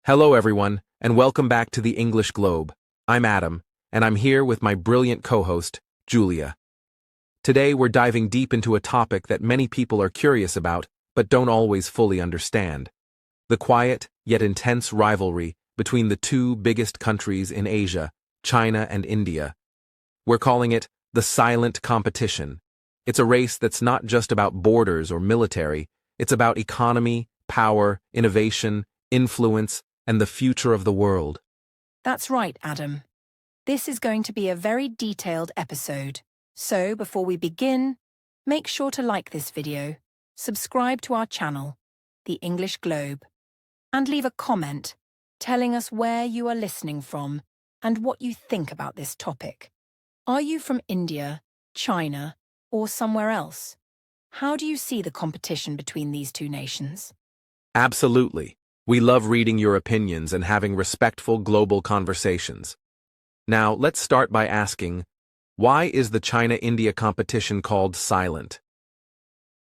Hello everyone, and welcome back to the English Globe. I'm Adam, and I'm here with my brilliant co-host, Julia. Today we're diving deep into a topic that many people are curious about, but don't always fully understand. The quiet, yet intense rivalry between the two biggest countries in Asia, China and India. We're calling it the silent competition. It's a race that's not just about borders or military, it's about economy, power, innovation, influence, and the future of the world. That's right, Adam. This is going to be a very detailed episode. So, before we begin, make sure to like this video, subscribe to our channel, The English Globe, and leave a comment telling us where you are listening from and what you think about this topic. Are you from India, China, or somewhere else? How do you see the competition between these two nations? Absolutely. We love reading your opinions and having respectful global conversations. Now, let's start by asking, why is the China-India competition called silent?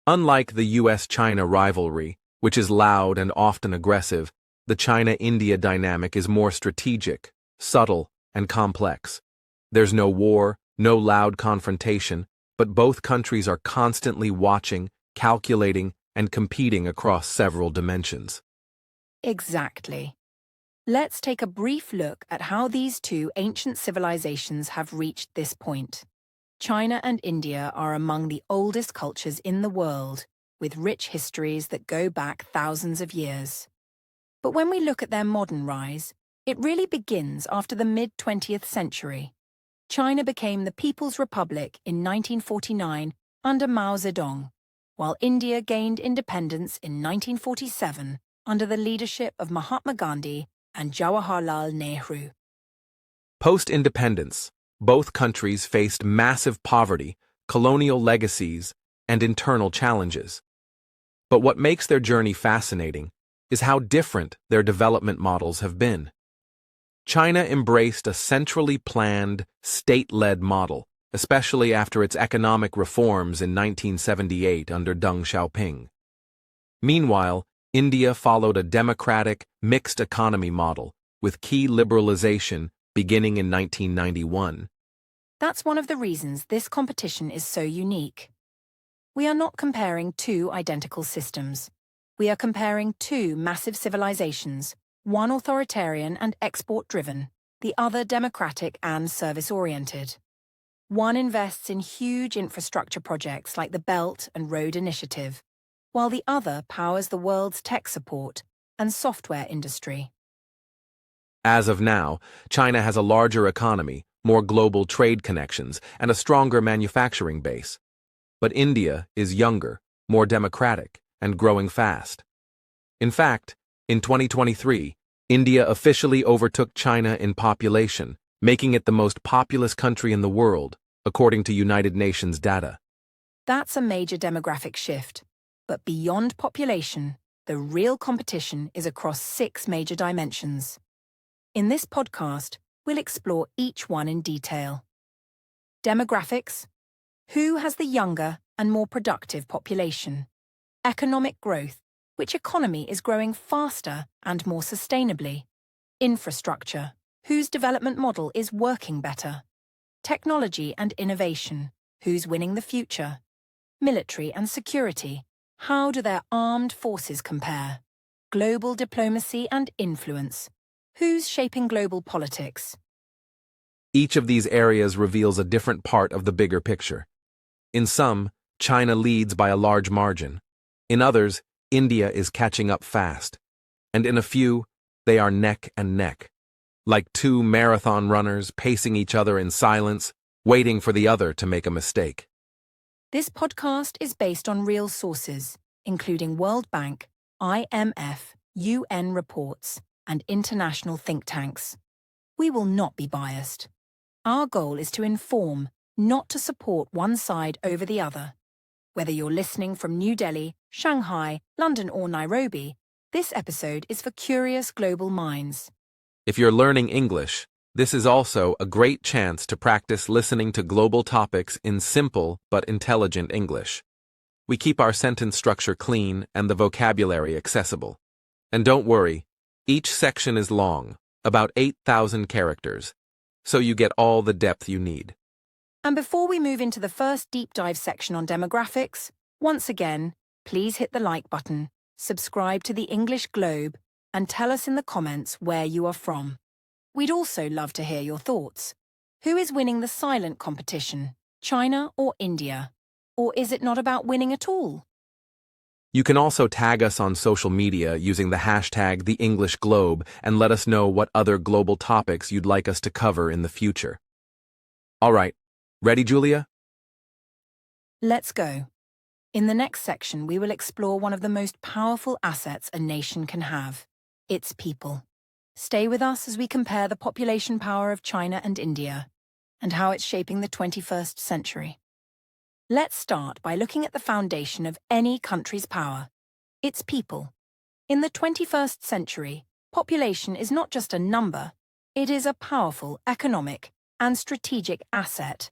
Unlike the US-China rivalry, which is loud and often aggressive, the China-India dynamic is more strategic, subtle, and complex. There's no war, no loud confrontation, but both countries are constantly watching, calculating, and competing across several dimensions. Exactly. Let's take a brief look at how these two ancient civilizations have reached this point. China and India are among the oldest cultures in the world, with rich histories that go back thousands of years. But when we look at their modern rise, it really begins after the mid-20th century. China became the People's Republic in 1949 under Mao Zedong, while India gained independence in 1947 under the leadership of Mahatma Gandhi and Jawaharlal Nehru. Post-independence, both countries faced massive poverty, colonial legacies, and internal challenges. But what makes their journey fascinating is how different their development models have been. China embraced a centrally planned, state-led model, especially after its economic reforms in 1978 under Deng Xiaoping. Meanwhile, India followed a democratic, mixed economy model, with key liberalization beginning in 1991. That's one of the reasons this competition is so unique. We are not comparing two identical systems. We are comparing two massive civilizations, one authoritarian and export-driven, the other democratic and service-oriented. One invests in huge infrastructure projects like the Belt and Road Initiative, while the other powers the world's tech support and software industry. As of now, China has a larger economy, more global trade connections, and a stronger manufacturing base. But India is younger, more democratic, and growing fast. In fact, in 2023, India officially overtook China in population, making it the most populous country in the world, according to United Nations data. That's a major demographic shift. But beyond population, the real competition is across 6 major dimensions. In this podcast, we'll explore each one in detail. Demographics. Who has the younger and more productive population? Economic growth. Which economy is growing faster and more sustainably? Infrastructure. Whose development model is working better? Technology and innovation. Who's winning the future? Military and security. How do their armed forces compare? Global diplomacy and influence. Who's shaping global politics? Each of these areas reveals a different part of the bigger picture. In some, China leads by a large margin. In others, India is catching up fast. And in a few, they are neck and neck. Like two marathon runners pacing each other in silence, waiting for the other to make a mistake. This podcast is based on real sources, including World Bank, IMF, UN reports, and international think tanks. We will not be biased. Our goal is to inform, not to support one side over the other. Whether you're listening from New Delhi, Shanghai, London, or Nairobi, this episode is for curious global minds. If you're learning English, this is also a great chance to practice listening to global topics in simple but intelligent English. We keep our sentence structure clean and the vocabulary accessible. And don't worry, Each section is long, about 8,000 characters, so you get all the depth you need. And before we move into the first deep dive section on demographics, once again, please hit the like button, subscribe to the English Globe, and tell us in the comments where you are from. We'd also love to hear your thoughts. Who is winning the silent competition, China or India? Or is it not about winning at all? You can also tag us on social media using the hashtag #TheEnglishGlobe and let us know what other global topics you'd like us to cover in the future. All right, ready, Julia? Let's go. In the next section, we will explore one of the most powerful assets a nation can have, its people. Stay with us as we compare the population power of China and India, and how it's shaping the 21st century. Let's start by looking at the foundation of any country's power, its people. In the 21st century, population is not just a number, it is a powerful economic and strategic asset.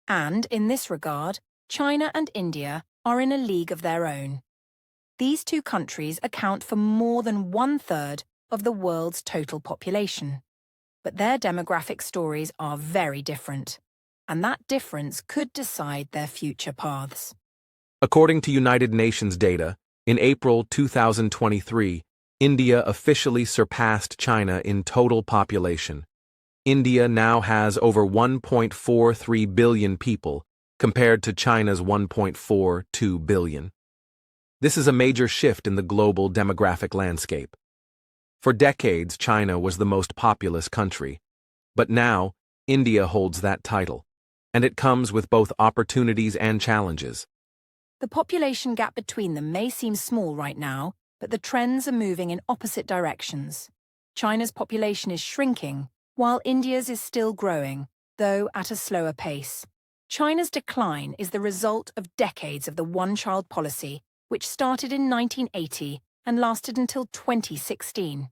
And in this regard, China and India are in a league of their own. These two countries account for more than 1/3 of the world's total population. But their demographic stories are very different, and that difference could decide their future paths. According to United Nations data, in April 2023, India officially surpassed China in total population. India now has over 1.43 billion people, compared to China's 1.42 billion. This is a major shift in the global demographic landscape. For decades, China was the most populous country, but now India holds that title, and it comes with both opportunities and challenges. The population gap between them may seem small right now, but the trends are moving in opposite directions. China's population is shrinking, while India's is still growing, though at a slower pace. China's decline is the result of decades of the one-child policy, which started in 1980 and lasted until 2016.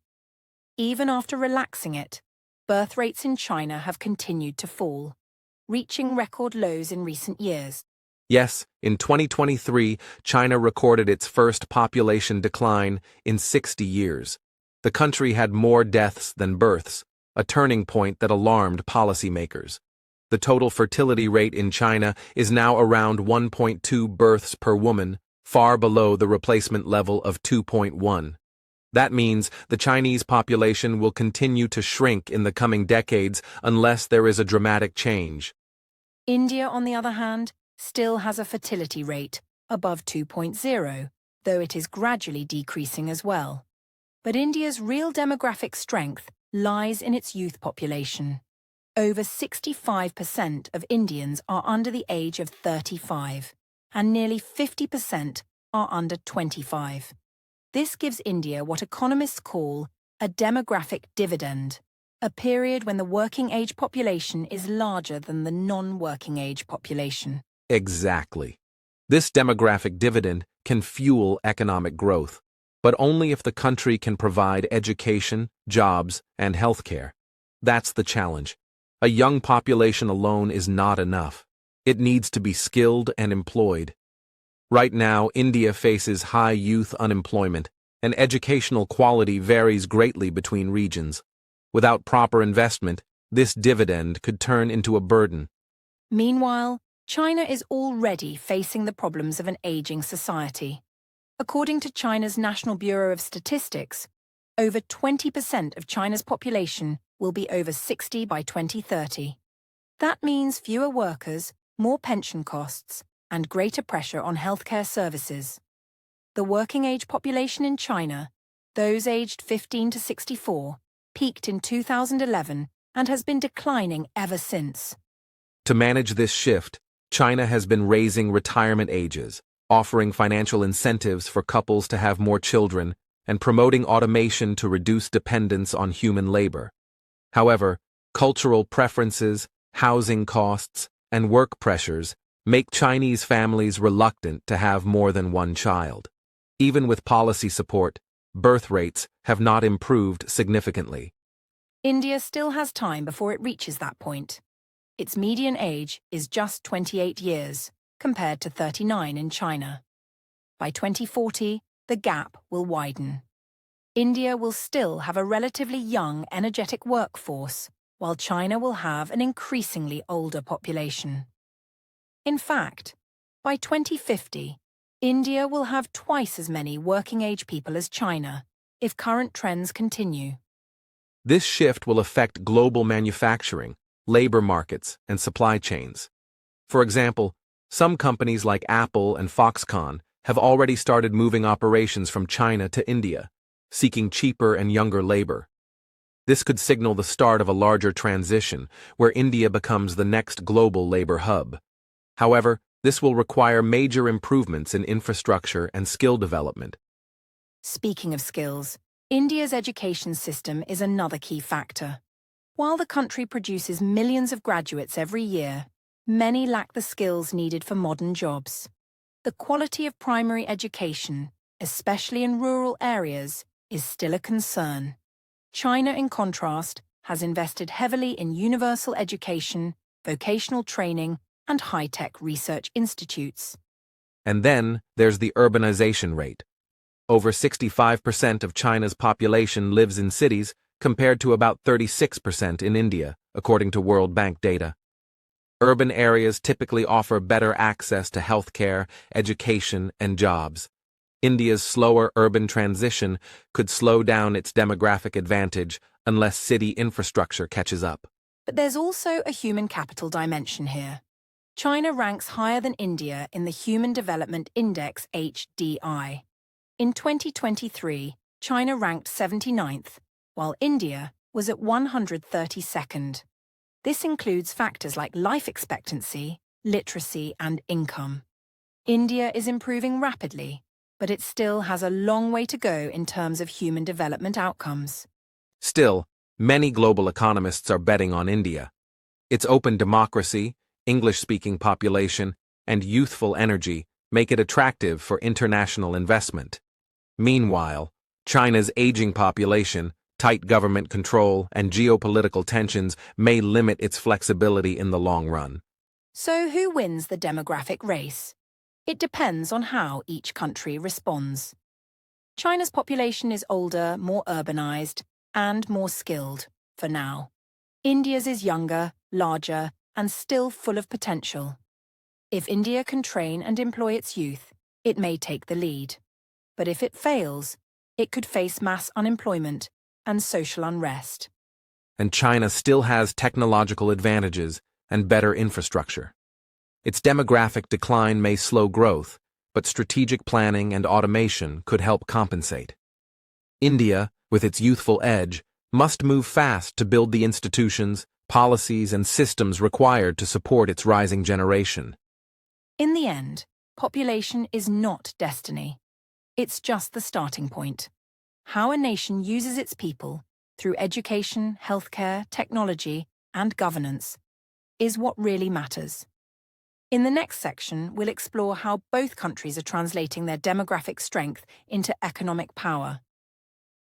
Even after relaxing it, birth rates in China have continued to fall, reaching record lows in recent years. Yes, in 2023, China recorded its first population decline in 60 years. The country had more deaths than births, a turning point that alarmed policymakers. The total fertility rate in China is now around 1.2 births per woman, far below the replacement level of 2.1. That means the Chinese population will continue to shrink in the coming decades unless there is a dramatic change. India, on the other hand, still has a fertility rate above 2.0, though it is gradually decreasing as well. But India's real demographic strength lies in its youth population. Over 65% of Indians are under the age of 35, and nearly 50% are under 25. This gives India what economists call a demographic dividend, a period when the working-age population is larger than the non-working-age population. Exactly. This demographic dividend can fuel economic growth, but only if the country can provide education, jobs, and healthcare. That's the challenge. A young population alone is not enough. It needs to be skilled and employed. Right now, India faces high youth unemployment, and educational quality varies greatly between regions. Without proper investment, this dividend could turn into a burden. Meanwhile, China is already facing the problems of an aging society. According to China's National Bureau of Statistics, over 20% of China's population will be over 60 by 2030. That means fewer workers, more pension costs, and greater pressure on healthcare services. The working-age population in China, those aged 15 to 64, peaked in 2011 and has been declining ever since. To manage this shift, China has been raising retirement ages, offering financial incentives for couples to have more children, and promoting automation to reduce dependence on human labor. However, cultural preferences, housing costs, and work pressures make Chinese families reluctant to have more than one child. Even with policy support, birth rates have not improved significantly. India still has time before it reaches that point. Its median age is just 28 years, compared to 39 in China. By 2040, the gap will widen. India will still have a relatively young, energetic workforce, while China will have an increasingly older population. In fact, by 2050, India will have twice as many working-age people as China, if current trends continue. This shift will affect global manufacturing, labor markets, and supply chains. For example, some companies like Apple and Foxconn have already started moving operations from China to India, seeking cheaper and younger labor. This could signal the start of a larger transition where India becomes the next global labor hub. However, this will require major improvements in infrastructure and skill development. Speaking of skills, India's education system is another key factor. While the country produces millions of graduates every year, many lack the skills needed for modern jobs. The quality of primary education, especially in rural areas, is still a concern. China, in contrast, has invested heavily in universal education, vocational training, and high-tech research institutes. And then there's the urbanization rate. Over 65% of China's population lives in cities, compared to about 36% in India, according to World Bank data. Urban areas typically offer better access to healthcare, education, and jobs. India's slower urban transition could slow down its demographic advantage unless city infrastructure catches up. But there's also a human capital dimension here. China ranks higher than India in the Human Development Index (HDI). In 2023, China ranked 79th, while India was at 132nd. This includes factors like life expectancy, literacy, and income. India is improving rapidly, but it still has a long way to go in terms of human development outcomes. Still, many global economists are betting on India. Its open democracy, English-speaking population, and youthful energy make it attractive for international investment. Meanwhile, China's aging population, tight government control, and geopolitical tensions may limit its flexibility in the long run. So who wins the demographic race? It depends on how each country responds. China's population is older, more urbanized, and more skilled, for now. India's is younger, larger, and still full of potential. If India can train and employ its youth, it may take the lead. But if it fails, it could face mass unemployment and social unrest. And China still has technological advantages and better infrastructure. Its demographic decline may slow growth, but strategic planning and automation could help compensate. India, with its youthful edge, must move fast to build the institutions, policies, and systems required to support its rising generation. In the end, population is not destiny. It's just the starting point. How a nation uses its people, through education, healthcare, technology, and governance, is what really matters. In the next section, we'll explore how both countries are translating their demographic strength into economic power.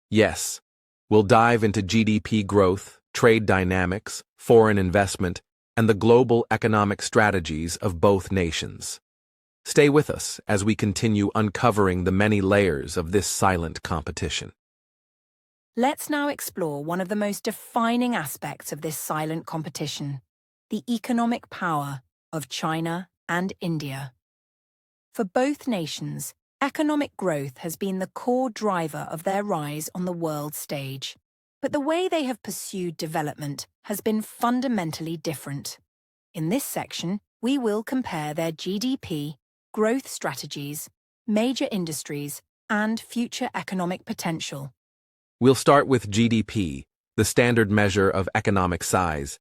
Yes, we'll dive into GDP growth, trade dynamics, foreign investment, and the global economic strategies of both nations. Stay with us as we continue uncovering the many layers of this silent competition. Let's now explore one of the most defining aspects of this silent competition, the economic power of China and India. For both nations, economic growth has been the core driver of their rise on the world stage. But the way they have pursued development has been fundamentally different. In this section, we will compare their GDP, growth strategies, major industries, and future economic potential. We'll start with GDP, the standard measure of economic size.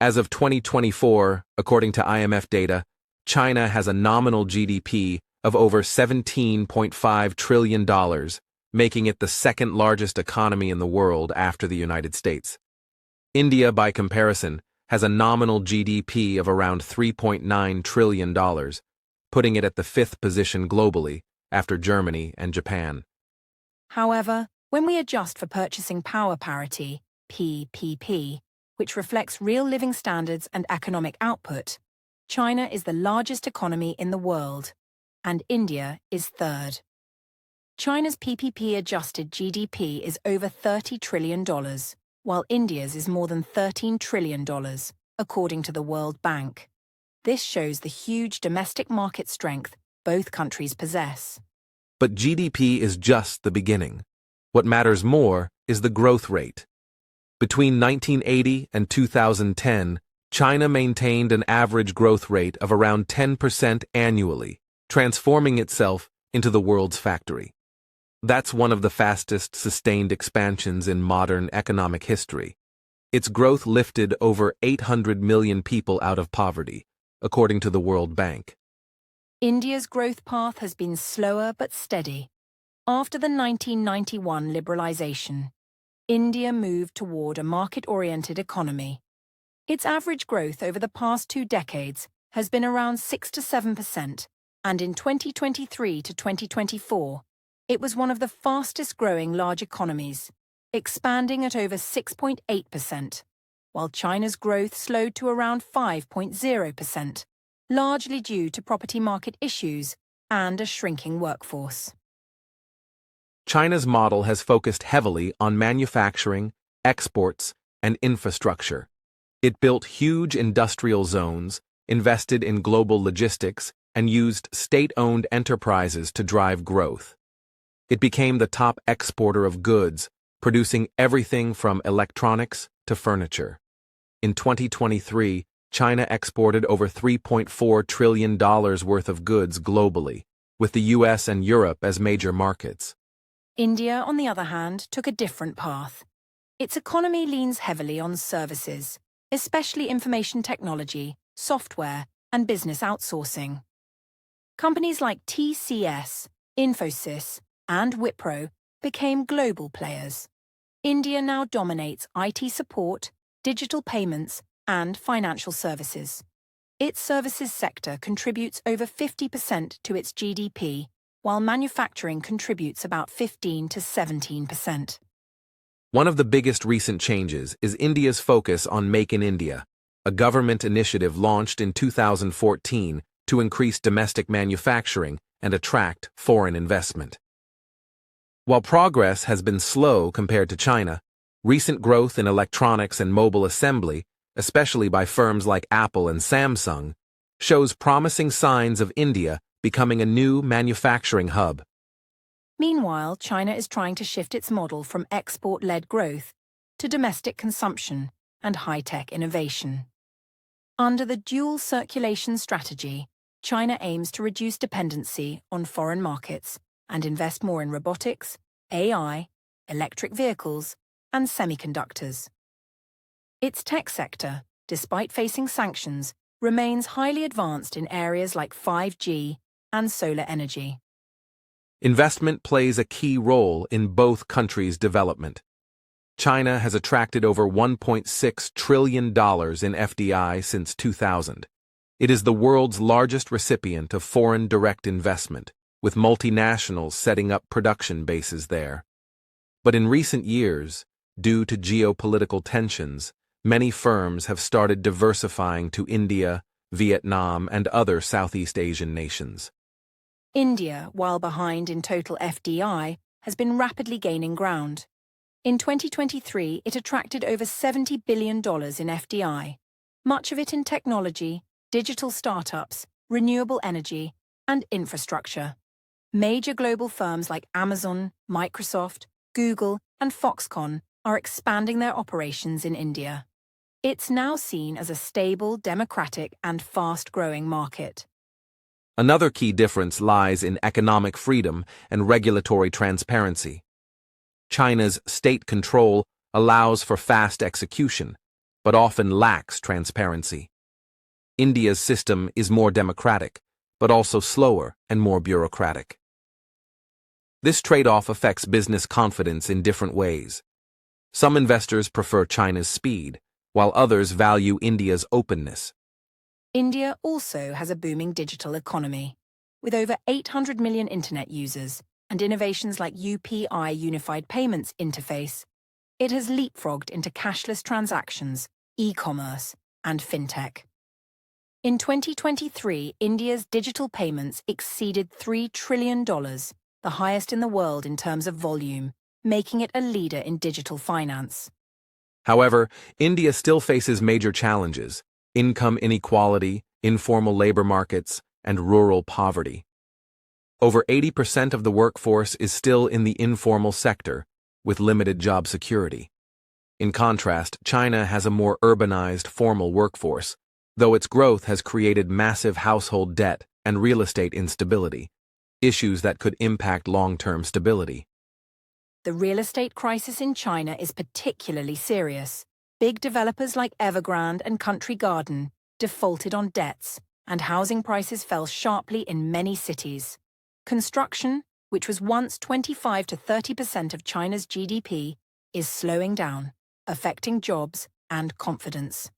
As of 2024, according to IMF data, China has a nominal GDP of over $17.5 trillion, making it the second largest economy in the world after the United States. India, by comparison, has a nominal GDP of around $3.9 trillion, putting it at the fifth position globally, after Germany and Japan. However, when we adjust for purchasing power parity, PPP, which reflects real living standards and economic output, China is the largest economy in the world, and India is third. China's PPP-adjusted GDP is over $30 trillion, while India's is more than $13 trillion, according to the World Bank. This shows the huge domestic market strength both countries possess. But GDP is just the beginning. What matters more is the growth rate. Between 1980 and 2010, China maintained an average growth rate of around 10% annually, transforming itself into the world's factory. That's one of the fastest sustained expansions in modern economic history. Its growth lifted over 800 million people out of poverty, according to the World Bank. India's growth path has been slower but steady. After the 1991 liberalization, India moved toward a market-oriented economy. Its average growth over the past 2 decades has been around 6 to 7%, and in 2023 to 2024, it was one of the fastest-growing large economies, expanding at over 6.8%, while China's growth slowed to around 5.0%, largely due to property market issues and a shrinking workforce. China's model has focused heavily on manufacturing, exports, and infrastructure. It built huge industrial zones, invested in global logistics, and used state-owned enterprises to drive growth. It became the top exporter of goods, producing everything from electronics to furniture. In 2023, China exported over $3.4 trillion worth of goods globally, with the US and Europe as major markets. India, on the other hand, took a different path. Its economy leans heavily on services, especially information technology, software, and business outsourcing. Companies like TCS, Infosys, and Wipro became global players. India now dominates IT support, digital payments, and financial services. Its services sector contributes over 50% to its GDP, while manufacturing contributes about 15 to 17%. One of the biggest recent changes is India's focus on Make in India, a government initiative launched in 2014 to increase domestic manufacturing and attract foreign investment. While progress has been slow compared to China, recent growth in electronics and mobile assembly, especially by firms like Apple and Samsung, shows promising signs of India becoming a new manufacturing hub. Meanwhile, China is trying to shift its model from export-led growth to domestic consumption and high-tech innovation. Under the dual circulation strategy, China aims to reduce dependency on foreign markets and invest more in robotics, AI, electric vehicles, and semiconductors. Its tech sector, despite facing sanctions, remains highly advanced in areas like 5G and solar energy. Investment plays a key role in both countries' development. China has attracted over $1.6 trillion in FDI since 2000. It is the world's largest recipient of foreign direct investment, with multinationals setting up production bases there. But in recent years, due to geopolitical tensions, many firms have started diversifying to India, Vietnam, and other Southeast Asian nations. India, while behind in total FDI, has been rapidly gaining ground. In 2023, it attracted over $70 billion in FDI, much of it in technology, digital startups, renewable energy, and infrastructure. Major global firms like Amazon, Microsoft, Google, and Foxconn are expanding their operations in India. It's now seen as a stable, democratic, and fast-growing market. Another key difference lies in economic freedom and regulatory transparency. China's state control allows for fast execution, but often lacks transparency. India's system is more democratic, but also slower and more bureaucratic. This trade-off affects business confidence in different ways. Some investors prefer China's speed, while others value India's openness. India also has a booming digital economy. With over 800 million internet users and innovations like UPI Unified Payments Interface, it has leapfrogged into cashless transactions, e-commerce, and fintech. In 2023, India's digital payments exceeded $3 trillion, the highest in the world in terms of volume, making it a leader in digital finance. However, India still faces major challenges: income inequality, informal labor markets, and rural poverty. Over 80% of the workforce is still in the informal sector, with limited job security. In contrast, China has a more urbanized, formal workforce, though its growth has created massive household debt and real estate instability, issues that could impact long-term stability. The real estate crisis in China is particularly serious. Big developers like Evergrande and Country Garden defaulted on debts, and housing prices fell sharply in many cities. Construction, which was once 25 to 30% of China's GDP, is slowing down, affecting jobs and confidence.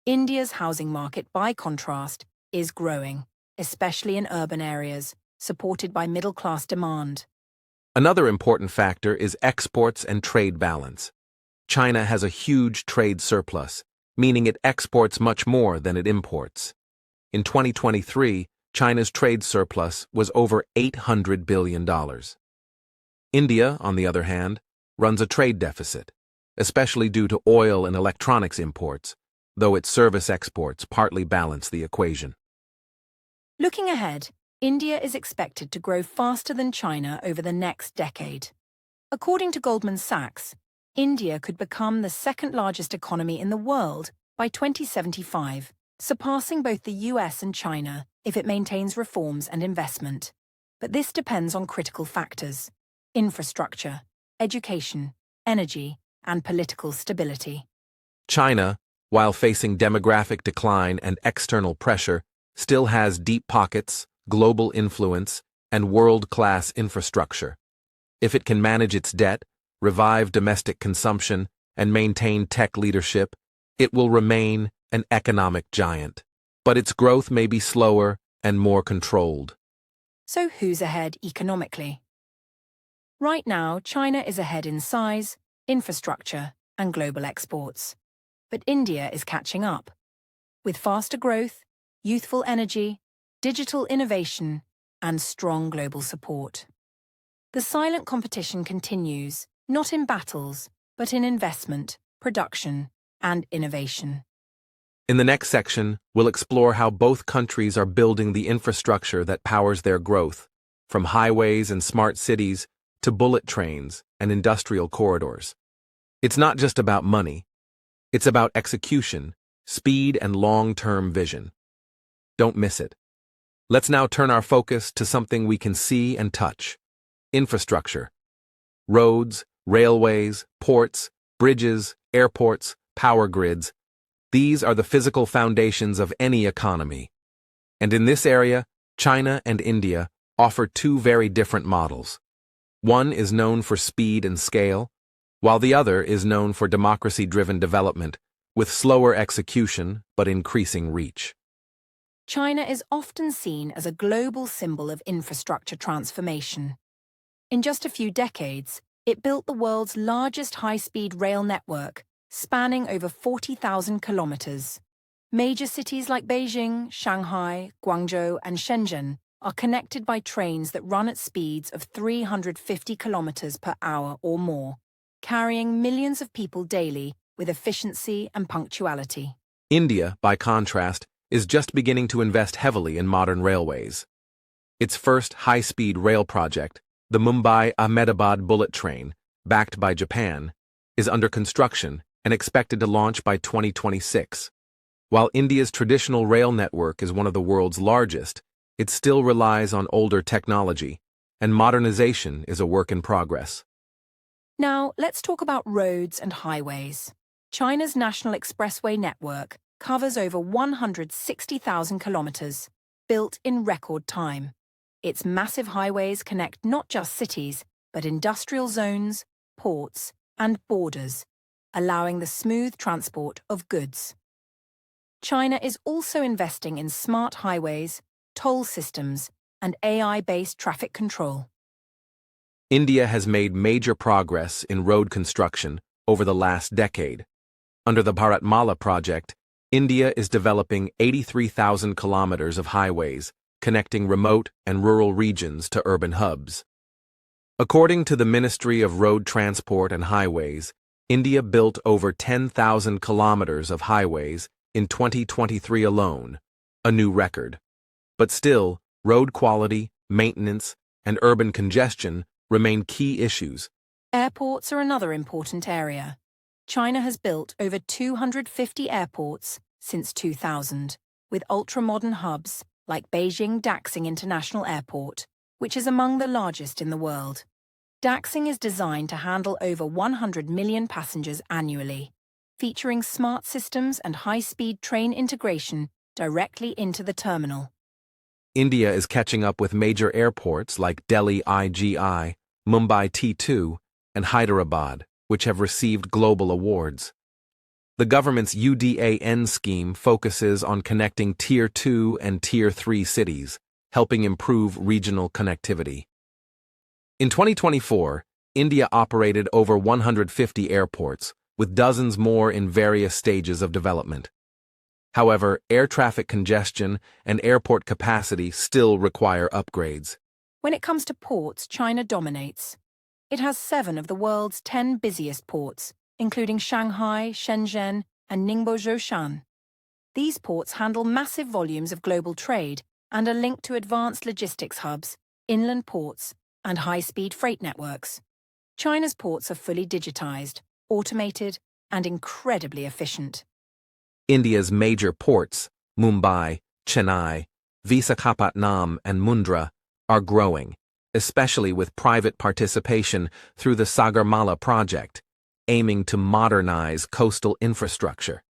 India's housing market, by contrast, is growing, especially in urban areas, supported by middle-class demand. Another important factor is exports and trade balance. China has a huge trade surplus, meaning it exports much more than it imports. In 2023, China's trade surplus was over $800 billion. India, on the other hand, runs a trade deficit, especially due to oil and electronics imports, though its service exports partly balance the equation. Looking ahead, India is expected to grow faster than China over the next decade. According to Goldman Sachs, India could become the second largest economy in the world by 2075, surpassing both the US and China if it maintains reforms and investment. But this depends on critical factors: infrastructure, education, energy, and political stability. China, while facing demographic decline and external pressure, still has deep pockets, global influence, and world-class infrastructure. If it can manage its debt, revive domestic consumption, and maintain tech leadership, it will remain an economic giant. But its growth may be slower and more controlled. So who's ahead economically? Right now, China is ahead in size, infrastructure, and global exports. But India is catching up. With faster growth, youthful energy, digital innovation, and strong global support. The silent competition continues, not in battles, but in investment, production, and innovation. In the next section, we'll explore how both countries are building the infrastructure that powers their growth, from highways and smart cities to bullet trains and industrial corridors. It's not just about money. It's about execution, speed, and long-term vision. Don't miss it. Let's now turn our focus to something we can see and touch: infrastructure. Roads, railways, ports, bridges, airports, power grids. These are the physical foundations of any economy. And in this area, China and India offer two very different models. One is known for speed and scale, while the other is known for democracy-driven development, with slower execution but increasing reach. China is often seen as a global symbol of infrastructure transformation. In just a few decades, it built the world's largest high-speed rail network, spanning over 40,000 kilometers. Major cities like Beijing, Shanghai, Guangzhou, and Shenzhen are connected by trains that run at speeds of 350 kilometers per hour or more, carrying millions of people daily with efficiency and punctuality. India, by contrast, is just beginning to invest heavily in modern railways. Its first high-speed rail project, the Mumbai-Ahmedabad bullet train, backed by Japan, is under construction and expected to launch by 2026. While India's traditional rail network is one of the world's largest, it still relies on older technology, and modernization is a work in progress. Now, let's talk about roads and highways. China's national expressway network covers over 160,000 kilometers, built in record time. Its massive highways connect not just cities, but industrial zones, ports, and borders, allowing the smooth transport of goods. China is also investing in smart highways, toll systems, and AI-based traffic control. India has made major progress in road construction over the last decade. Under the Bharatmala project, India is developing 83,000 kilometers of highways, connecting remote and rural regions to urban hubs. According to the Ministry of Road Transport and Highways, India built over 10,000 kilometers of highways in 2023 alone, a new record. But still, road quality, maintenance, and urban congestion remain key issues. Airports are another important area. China has built over 250 airports since 2000, with ultra-modern hubs like Beijing Daxing International Airport, which is among the largest in the world. Daxing is designed to handle over 100 million passengers annually, featuring smart systems and high-speed train integration directly into the terminal. India is catching up with major airports like Delhi IGI, Mumbai T2, and Hyderabad, which have received global awards. The government's UDAN scheme focuses on connecting Tier 2 and Tier 3 cities, helping improve regional connectivity. In 2024, India operated over 150 airports, with dozens more in various stages of development. However, air traffic congestion and airport capacity still require upgrades. When it comes to ports, China dominates. It has 7 of the world's 10 busiest ports, including Shanghai, Shenzhen, and Ningbo-Zhoushan. These ports handle massive volumes of global trade and are linked to advanced logistics hubs, inland ports, and high-speed freight networks. China's ports are fully digitized, automated, and incredibly efficient. India's major ports, Mumbai, Chennai, Visakhapatnam, and Mundra, are growing, especially with private participation through the Sagarmala project, aiming to modernize coastal infrastructure.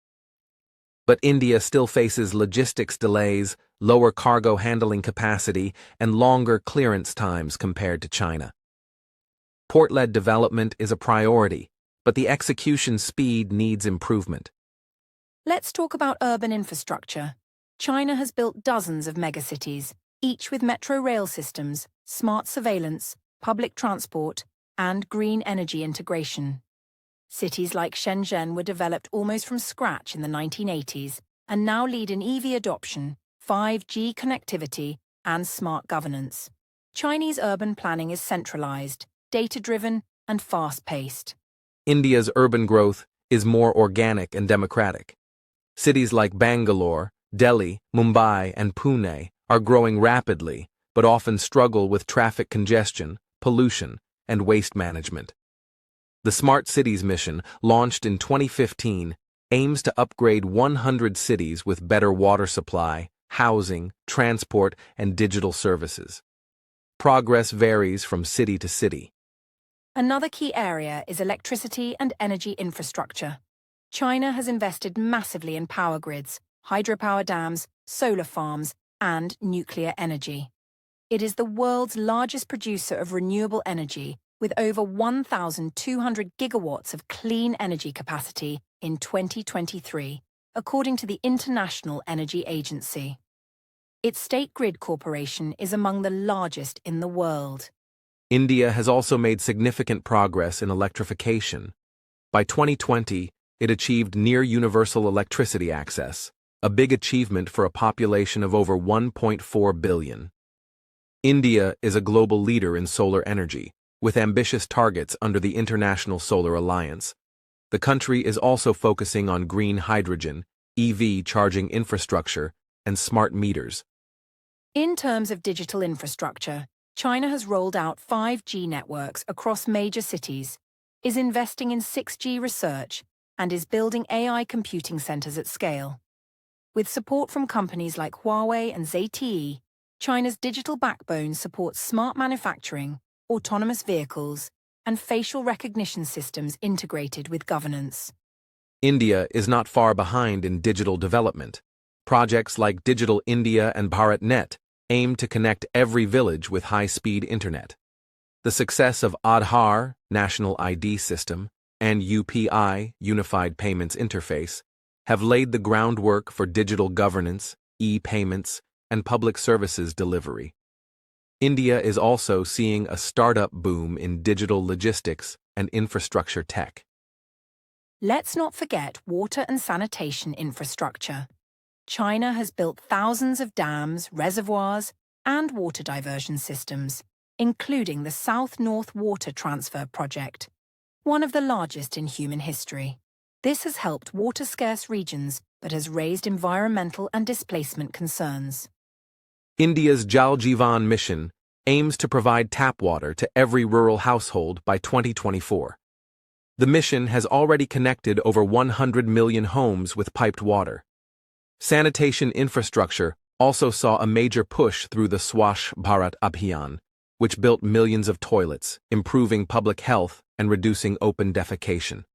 But India still faces logistics delays, lower cargo handling capacity, and longer clearance times compared to China. Port-led development is a priority, but the execution speed needs improvement. Let's talk about urban infrastructure. China has built dozens of megacities, each with metro rail systems, smart surveillance, public transport, and green energy integration. Cities like Shenzhen were developed almost from scratch in the 1980s and now lead in EV adoption, 5G connectivity, and smart governance. Chinese urban planning is centralized, data-driven, and fast-paced. India's urban growth is more organic and democratic. Cities like Bangalore, Delhi, Mumbai, and Pune are growing rapidly, but often struggle with traffic congestion, pollution, and waste management. The Smart Cities mission, launched in 2015, aims to upgrade 100 cities with better water supply, housing, transport, and digital services. Progress varies from city to city. Another key area is electricity and energy infrastructure. China has invested massively in power grids, hydropower dams, solar farms, and nuclear energy. It is the world's largest producer of renewable energy, with over 1,200 gigawatts of clean energy capacity in 2023, according to the International Energy Agency. Its State Grid Corporation is among the largest in the world. India has also made significant progress in electrification. By 2020, it achieved near-universal electricity access, a big achievement for a population of over 1.4 billion. India is a global leader in solar energy, with ambitious targets under the International Solar Alliance. The country is also focusing on green hydrogen, EV charging infrastructure, and smart meters. In terms of digital infrastructure, China has rolled out 5G networks across major cities, is investing in 6G research, and is building AI computing centers at scale. With support from companies like Huawei and ZTE, China's digital backbone supports smart manufacturing, autonomous vehicles, and facial recognition systems integrated with governance. India is not far behind in digital development. Projects like Digital India and BharatNet aim to connect every village with high-speed internet. The success of Aadhaar, National ID System, and UPI, Unified Payments Interface, have laid the groundwork for digital governance, e-payments, and public services delivery. India is also seeing a startup boom in digital logistics and infrastructure tech. Let's not forget water and sanitation infrastructure. China has built thousands of dams, reservoirs, and water diversion systems, including the South-North Water Transfer Project, one of the largest in human history. This has helped water-scarce regions but has raised environmental and displacement concerns. India's Jal Jeevan mission aims to provide tap water to every rural household by 2024. The mission has already connected over 100 million homes with piped water. Sanitation infrastructure also saw a major push through the Swachh Bharat Abhiyan, which built millions of toilets, improving public health and reducing open defecation.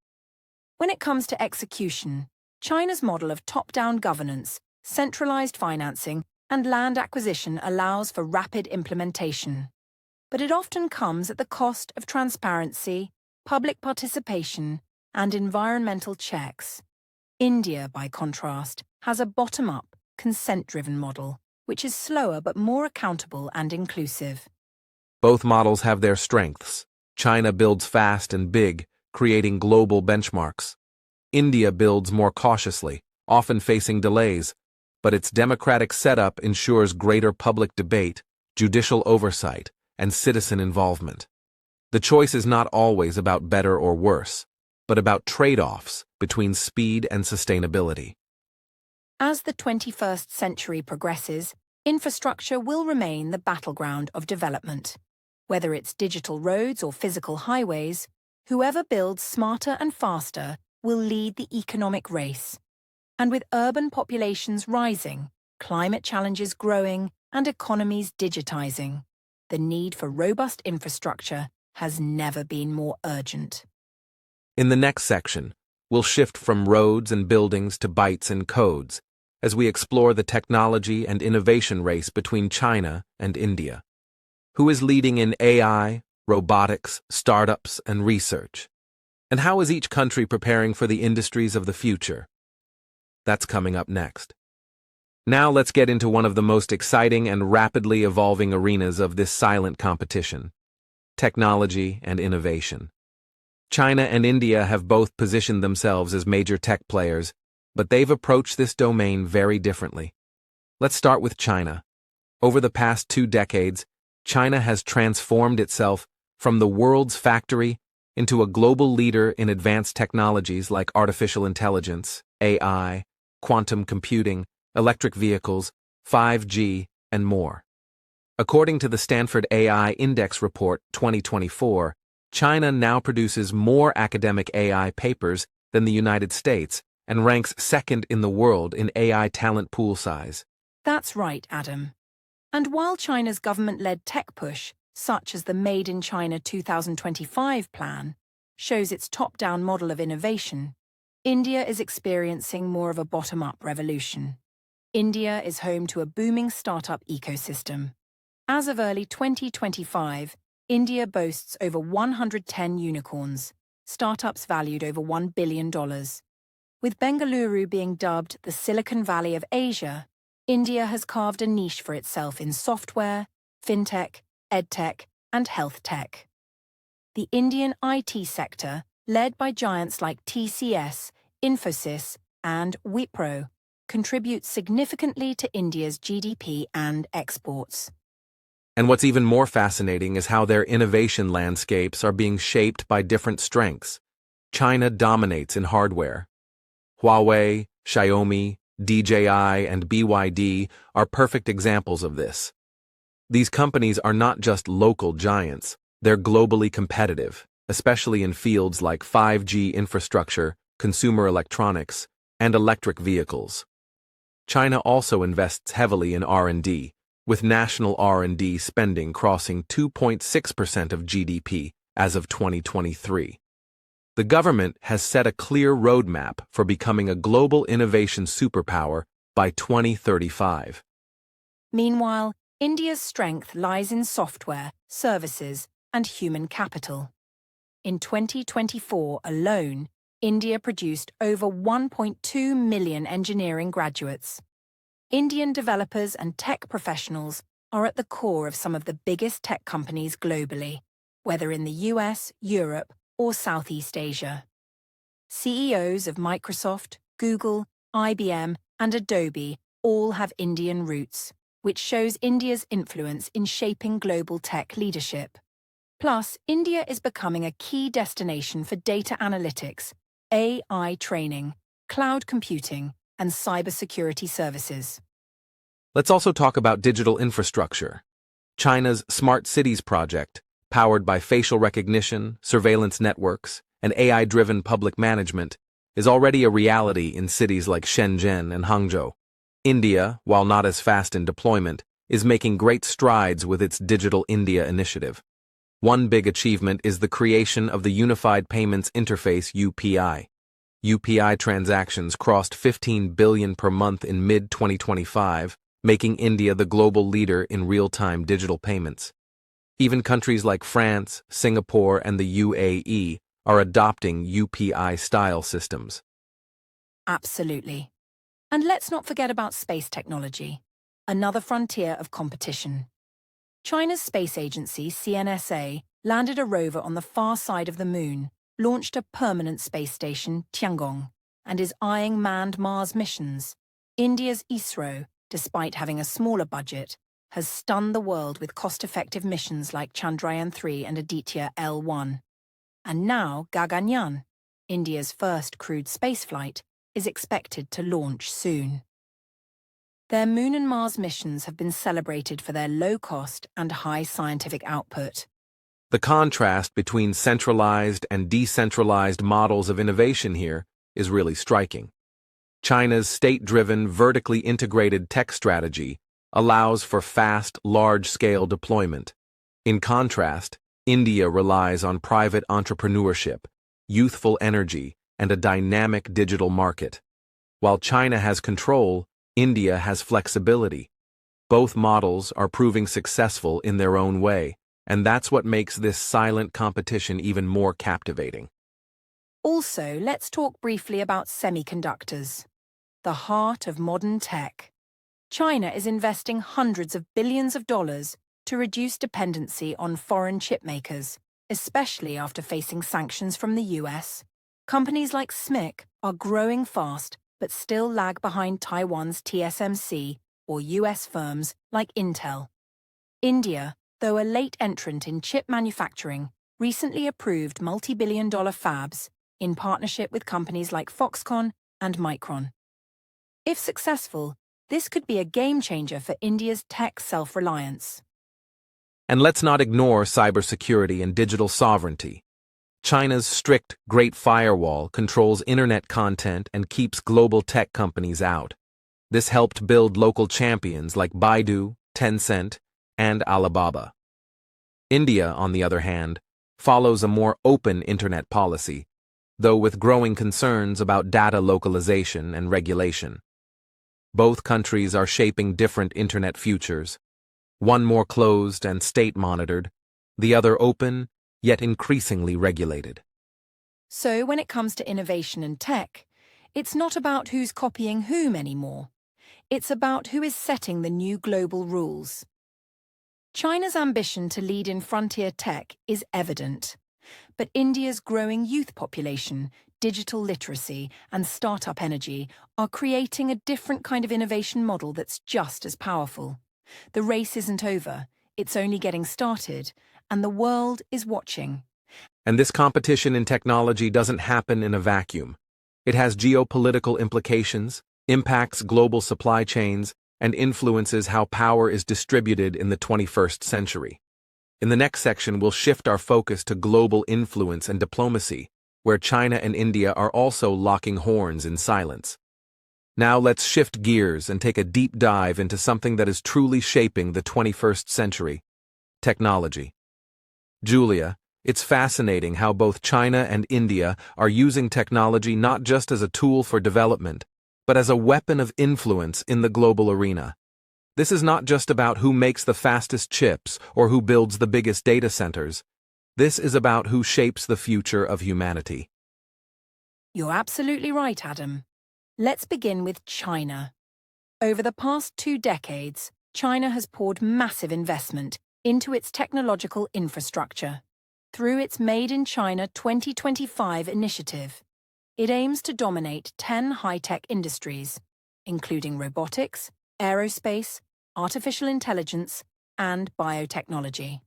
When it comes to execution, China's model of top-down governance, centralized financing, and land acquisition allows for rapid implementation. But it often comes at the cost of transparency, public participation, and environmental checks. India, by contrast, has a bottom-up, consent-driven model, which is slower but more accountable and inclusive. Both models have their strengths. China builds fast and big, creating global benchmarks. India builds more cautiously, often facing delays, but its democratic setup ensures greater public debate, judicial oversight, and citizen involvement. The choice is not always about better or worse, but about trade-offs between speed and sustainability. As the 21st century progresses, infrastructure will remain the battleground of development. Whether it's digital roads or physical highways, whoever builds smarter and faster will lead the economic race. And with urban populations rising, climate challenges growing, and economies digitizing, the need for robust infrastructure has never been more urgent. In the next section, we'll shift from roads and buildings to bytes and codes as we explore the technology and innovation race between China and India. Who is leading in AI, robotics, startups, and research? And how is each country preparing for the industries of the future? That's coming up next. Now let's get into one of the most exciting and rapidly evolving arenas of this silent competition: technology and innovation. China and India have both positioned themselves as major tech players, but they've approached this domain very differently. Let's start with China. Over the past 2 decades, China has transformed itself from the world's factory into a global leader in advanced technologies like artificial intelligence, AI, quantum computing, electric vehicles, 5G, and more. According to the Stanford AI Index Report 2024, China now produces more academic AI papers than the United States and ranks second in the world in AI talent pool size. That's right, Adam. And while China's government-led tech push, such as the Made in China 2025 plan, shows its top-down model of innovation, India is experiencing more of a bottom-up revolution. India is home to a booming startup ecosystem. As of early 2025, India boasts over 110 unicorns, startups valued over $1 billion. With Bengaluru being dubbed the Silicon Valley of Asia, India has carved a niche for itself in software, fintech, edtech, and health tech. The Indian IT sector, led by giants like TCS, Infosys, and Wipro, contributes significantly to India's GDP and exports. And what's even more fascinating is how their innovation landscapes are being shaped by different strengths. China dominates in hardware. Huawei, Xiaomi, DJI, and BYD are perfect examples of this. These companies are not just local giants, they're globally competitive, especially in fields like 5G infrastructure, consumer electronics, and electric vehicles. China also invests heavily in R&D, with national R&D spending crossing 2.6% of GDP as of 2023. The government has set a clear roadmap for becoming a global innovation superpower by 2035. Meanwhile, India's strength lies in software, services, and human capital. In 2024 alone, India produced over 1.2 million engineering graduates. Indian developers and tech professionals are at the core of some of the biggest tech companies globally, whether in the US, Europe, or Southeast Asia. CEOs of Microsoft, Google, IBM, and Adobe all have Indian roots, which shows India's influence in shaping global tech leadership. Plus, India is becoming a key destination for data analytics, AI training, cloud computing, and cybersecurity services. Let's also talk about digital infrastructure. China's Smart Cities project, powered by facial recognition, surveillance networks, and AI-driven public management, is already a reality in cities like Shenzhen and Hangzhou. India, while not as fast in deployment, is making great strides with its Digital India initiative. One big achievement is the creation of the Unified Payments Interface (UPI). UPI transactions crossed 15 billion per month in mid-2025, making India the global leader in real-time digital payments. Even countries like France, Singapore, and the UAE are adopting UPI-style systems. Absolutely. And let's not forget about space technology, another frontier of competition. China's space agency, CNSA, landed a rover on the far side of the moon, launched a permanent space station, Tiangong, and is eyeing manned Mars missions. India's ISRO, despite having a smaller budget, has stunned the world with cost-effective missions like Chandrayaan-3 and Aditya L1. And now Gaganyaan, India's first crewed spaceflight, is expected to launch soon. Their Moon and Mars missions have been celebrated for their low cost and high scientific output. The contrast between centralized and decentralized models of innovation here is really striking. China's state-driven, vertically integrated tech strategy allows for fast, large-scale deployment. In contrast, India relies on private entrepreneurship, youthful energy, and a dynamic digital market. While China has control, India has flexibility. Both models are proving successful in their own way, and that's what makes this silent competition even more captivating. Also, let's talk briefly about semiconductors, the heart of modern tech. China is investing hundreds of billions of dollars to reduce dependency on foreign chipmakers, especially after facing sanctions from the US. Companies like SMIC are growing fast but still lag behind Taiwan's TSMC or US firms like Intel. India, though a late entrant in chip manufacturing, recently approved multi-billion-dollar fabs in partnership with companies like Foxconn and Micron. If successful, this could be a game-changer for India's tech self-reliance. And let's not ignore cybersecurity and digital sovereignty. China's strict Great Firewall controls internet content and keeps global tech companies out. This helped build local champions like Baidu, Tencent, and Alibaba. India, on the other hand, follows a more open internet policy, though with growing concerns about data localization and regulation. Both countries are shaping different internet futures, one more closed and state-monitored, the other open, yet increasingly regulated. So when it comes to innovation and tech, it's not about who's copying whom anymore. It's about who is setting the new global rules. China's ambition to lead in frontier tech is evident, but India's growing youth population, digital literacy, and startup energy are creating a different kind of innovation model that's just as powerful. The race isn't over, it's only getting started, and the world is watching. And this competition in technology doesn't happen in a vacuum. It has geopolitical implications, impacts global supply chains, and influences how power is distributed in the 21st century. In the next section, we'll shift our focus to global influence and diplomacy, where China and India are also locking horns in silence. Now let's shift gears and take a deep dive into something that is truly shaping the 21st century: technology. Julia, it's fascinating how both China and India are using technology not just as a tool for development, but as a weapon of influence in the global arena. This is not just about who makes the fastest chips or who builds the biggest data centers. This is about who shapes the future of humanity. You're absolutely right, Adam. Let's begin with China. Over the past 2 decades, China has poured massive investment into its technological infrastructure. Through its Made in China 2025 initiative, it aims to dominate 10 high-tech industries, including robotics, aerospace, artificial intelligence, and biotechnology.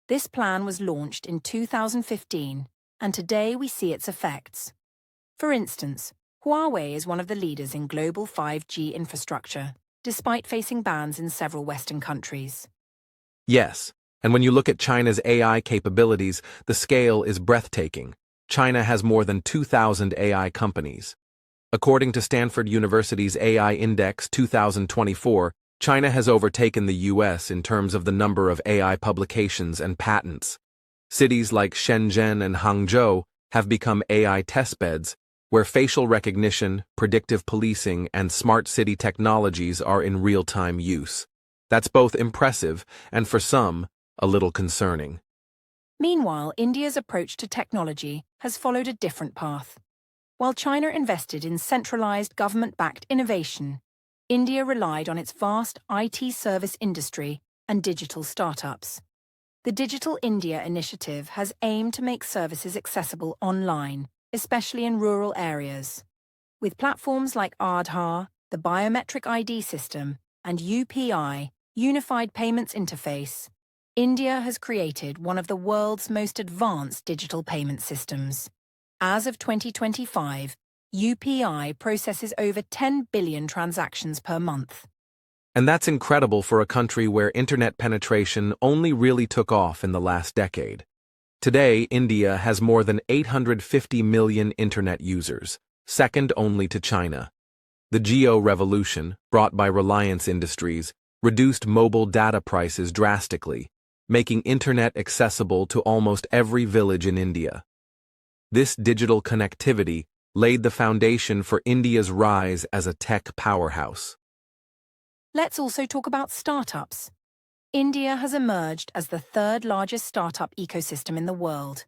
This plan was launched in 2015, and today we see its effects. For instance, Huawei is one of the leaders in global 5G infrastructure, despite facing bans in several Western countries. Yes, and when you look at China's AI capabilities, the scale is breathtaking. China has more than 2,000 AI companies. According to Stanford University's AI Index 2024, China has overtaken the US in terms of the number of AI publications and patents. Cities like Shenzhen and Hangzhou have become AI testbeds, where facial recognition, predictive policing, and smart city technologies are in real-time use. That's both impressive and, for some, a little concerning. Meanwhile, India's approach to technology has followed a different path. While China invested in centralized government-backed innovation, India relied on its vast IT service industry and digital startups. The Digital India initiative has aimed to make services accessible online, especially in rural areas. With platforms like Aadhaar, the biometric ID system, and UPI, Unified Payments Interface, India has created one of the world's most advanced digital payment systems. As of 2025, UPI processes over 10 billion transactions per month. And that's incredible for a country where internet penetration only really took off in the last decade. Today, India has more than 850 million internet users, second only to China. The Geo revolution, brought by Reliance Industries, reduced mobile data prices drastically, making internet accessible to almost every village in India. This digital connectivity laid the foundation for India's rise as a tech powerhouse. Let's also talk about startups. India has emerged as the third largest startup ecosystem in the world,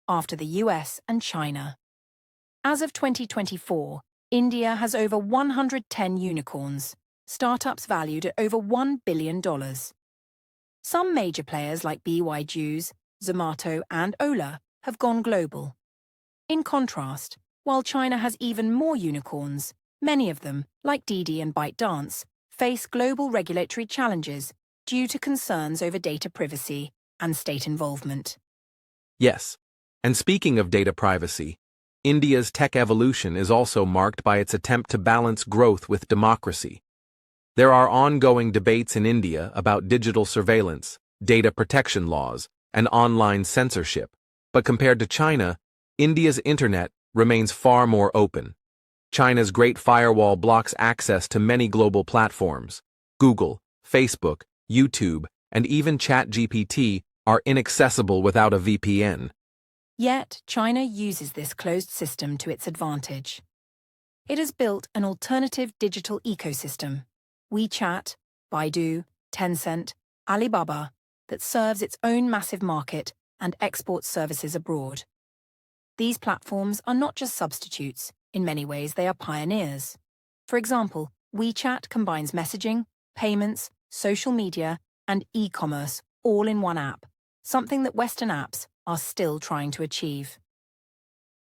after the US and China. As of 2024, India has over 110 unicorns, startups valued at over $1 billion. Some major players like BYD, Zomato, and Ola have gone global. In contrast, while China has even more unicorns, many of them, like Didi and ByteDance, face global regulatory challenges due to concerns over data privacy and state involvement. Yes, and speaking of data privacy, India's tech evolution is also marked by its attempt to balance growth with democracy. There are ongoing debates in India about digital surveillance, data protection laws, and online censorship, but compared to China, India's internet remains far more open. China's Great Firewall blocks access to many global platforms. Google, Facebook, YouTube, and even ChatGPT are inaccessible without a VPN. Yet, China uses this closed system to its advantage. It has built an alternative digital ecosystem, WeChat, Baidu, Tencent, Alibaba, that serves its own massive market and exports services abroad. These platforms are not just substitutes, in many ways they are pioneers. For example, WeChat combines messaging, payments, social media, and e-commerce all in one app, something that Western apps are still trying to achieve.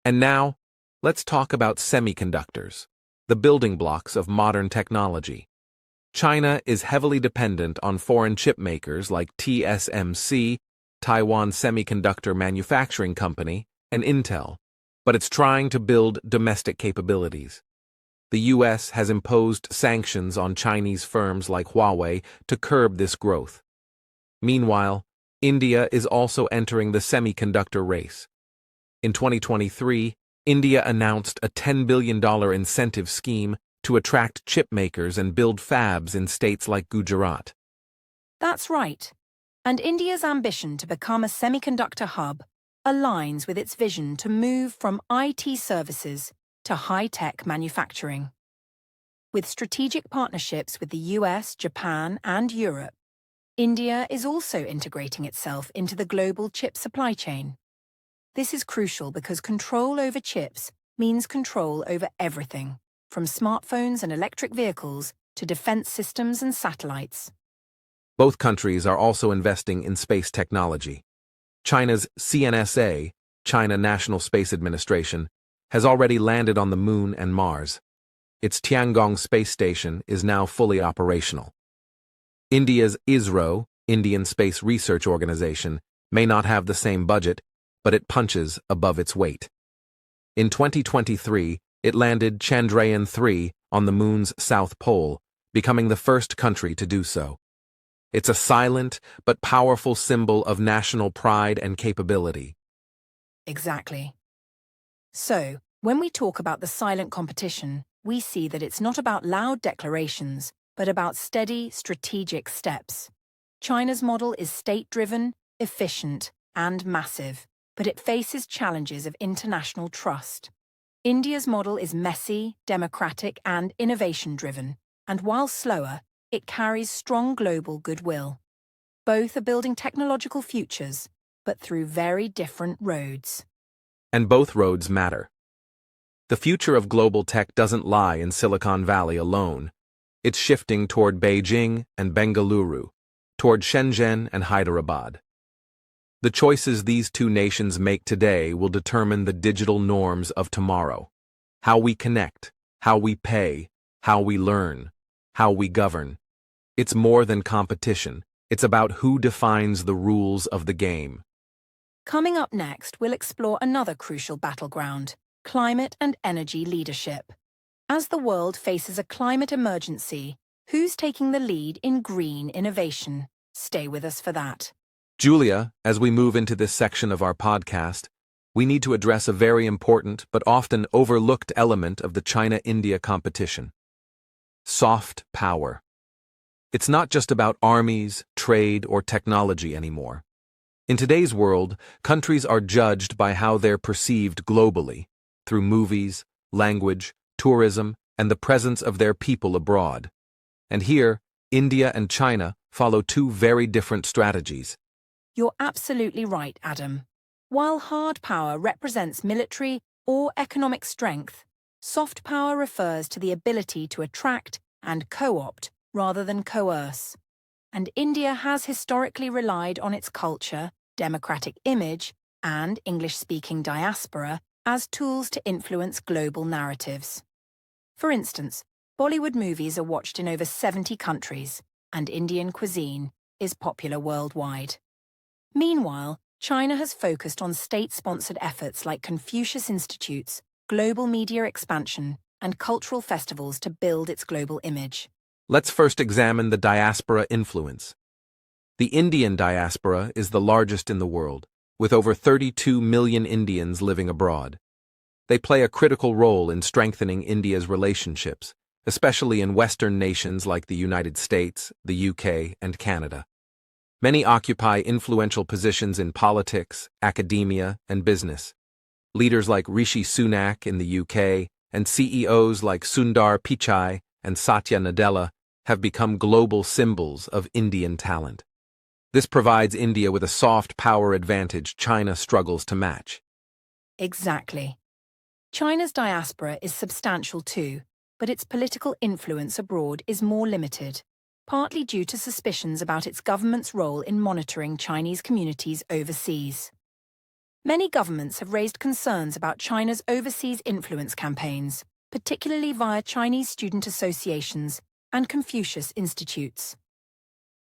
And now, let's talk about semiconductors, the building blocks of modern technology. China is heavily dependent on foreign chip makers like TSMC, Taiwan Semiconductor Manufacturing Company, and Intel, but it's trying to build domestic capabilities. The US has imposed sanctions on Chinese firms like Huawei to curb this growth. Meanwhile, India is also entering the semiconductor race. In 2023, India announced a $10 billion incentive scheme to attract chip makers and build fabs in states like Gujarat. That's right. And India's ambition to become a semiconductor hub aligns with its vision to move from IT services to high-tech manufacturing. With strategic partnerships with the US, Japan, and Europe, India is also integrating itself into the global chip supply chain. This is crucial because control over chips means control over everything, from smartphones and electric vehicles to defense systems and satellites. Both countries are also investing in space technology. China's CNSA, China National Space Administration, has already landed on the Moon and Mars. Its Tiangong space station is now fully operational. India's ISRO, Indian Space Research Organization, may not have the same budget, but it punches above its weight. In 2023, it landed Chandrayaan-3 on the moon's south pole, becoming the first country to do so. It's a silent but powerful symbol of national pride and capability. Exactly. So, when we talk about the silent competition, we see that it's not about loud declarations, but about steady, strategic steps. China's model is state-driven, efficient, and massive, but it faces challenges of international trust. India's model is messy, democratic, and innovation-driven, and while slower, it carries strong global goodwill. Both are building technological futures, but through very different roads. And both roads matter. The future of global tech doesn't lie in Silicon Valley alone. It's shifting toward Beijing and Bengaluru, toward Shenzhen and Hyderabad. The choices these two nations make today will determine the digital norms of tomorrow. How we connect, how we pay, how we learn, how we govern. It's more than competition. It's about who defines the rules of the game. Coming up next, we'll explore another crucial battleground: climate and energy leadership. As the world faces a climate emergency, who's taking the lead in green innovation? Stay with us for that. Julia, as we move into this section of our podcast, we need to address a very important but often overlooked element of the China-India competition: soft power. It's not just about armies, trade, or technology anymore. In today's world, countries are judged by how they're perceived globally, through movies, language, tourism, and the presence of their people abroad. And here, India and China follow two very different strategies. You're absolutely right, Adam. While hard power represents military or economic strength, soft power refers to the ability to attract and co-opt rather than coerce. And India has historically relied on its culture, democratic image, and English-speaking diaspora as tools to influence global narratives. For instance, Bollywood movies are watched in over 70 countries, and Indian cuisine is popular worldwide. Meanwhile, China has focused on state-sponsored efforts like Confucius Institutes, global media expansion, and cultural festivals to build its global image. Let's first examine the diaspora influence. The Indian diaspora is the largest in the world, with over 32 million Indians living abroad. They play a critical role in strengthening India's relationships, especially in Western nations like the United States, the UK, and Canada. Many occupy influential positions in politics, academia, and business. Leaders like Rishi Sunak in the UK and CEOs like Sundar Pichai and Satya Nadella have become global symbols of Indian talent. This provides India with a soft power advantage China struggles to match. Exactly. China's diaspora is substantial too, but its political influence abroad is more limited, partly due to suspicions about its government's role in monitoring Chinese communities overseas. Many governments have raised concerns about China's overseas influence campaigns, particularly via Chinese student associations and Confucius Institutes.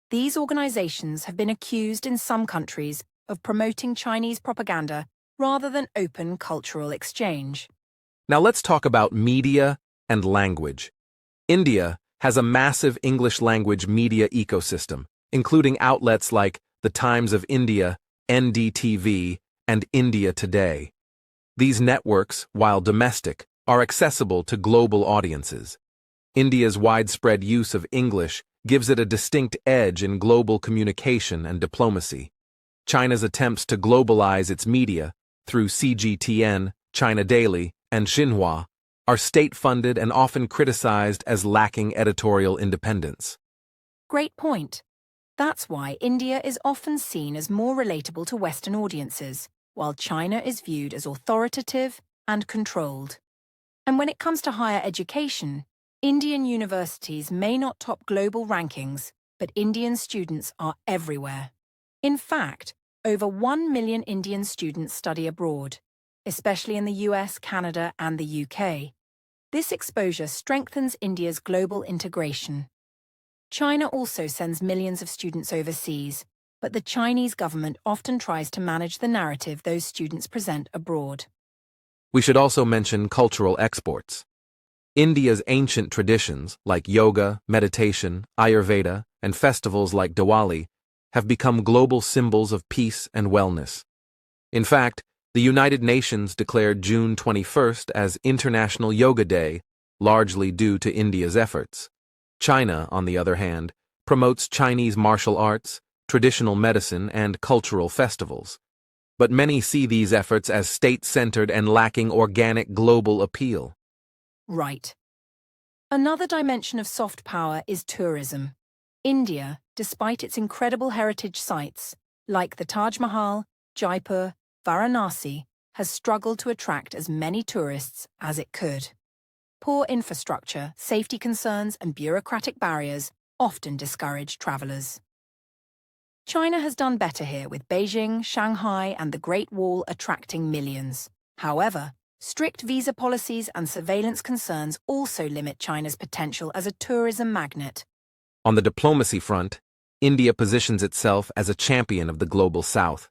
These organizations have been accused in some countries of promoting Chinese propaganda rather than open cultural exchange. Now let's talk about media and language. India has a massive English-language media ecosystem, including outlets like The Times of India, NDTV, and India Today. These networks, while domestic, are accessible to global audiences. India's widespread use of English gives it a distinct edge in global communication and diplomacy. China's attempts to globalize its media through CGTN, China Daily, and Xinhua are state-funded and often criticized as lacking editorial independence. Great point. That's why India is often seen as more relatable to Western audiences, while China is viewed as authoritative and controlled. And when it comes to higher education, Indian universities may not top global rankings, but Indian students are everywhere. In fact, over 1 million Indian students study abroad, especially in the US, Canada, and the UK. This exposure strengthens India's global integration. China also sends millions of students overseas, but the Chinese government often tries to manage the narrative those students present abroad. We should also mention cultural exports. India's ancient traditions, like yoga, meditation, Ayurveda, and festivals like Diwali, have become global symbols of peace and wellness. In fact, the United Nations declared June 21st as International Yoga Day, largely due to India's efforts. China, on the other hand, promotes Chinese martial arts, traditional medicine, and cultural festivals. But many see these efforts as state-centered and lacking organic global appeal. Right. Another dimension of soft power is tourism. India, despite its incredible heritage sites, like the Taj Mahal, Jaipur, Varanasi, has struggled to attract as many tourists as it could. Poor infrastructure, safety concerns, and bureaucratic barriers often discourage travelers. China has done better here, with Beijing, Shanghai, and the Great Wall attracting millions. However, strict visa policies and surveillance concerns also limit China's potential as a tourism magnet. On the diplomacy front, India positions itself as a champion of the global South.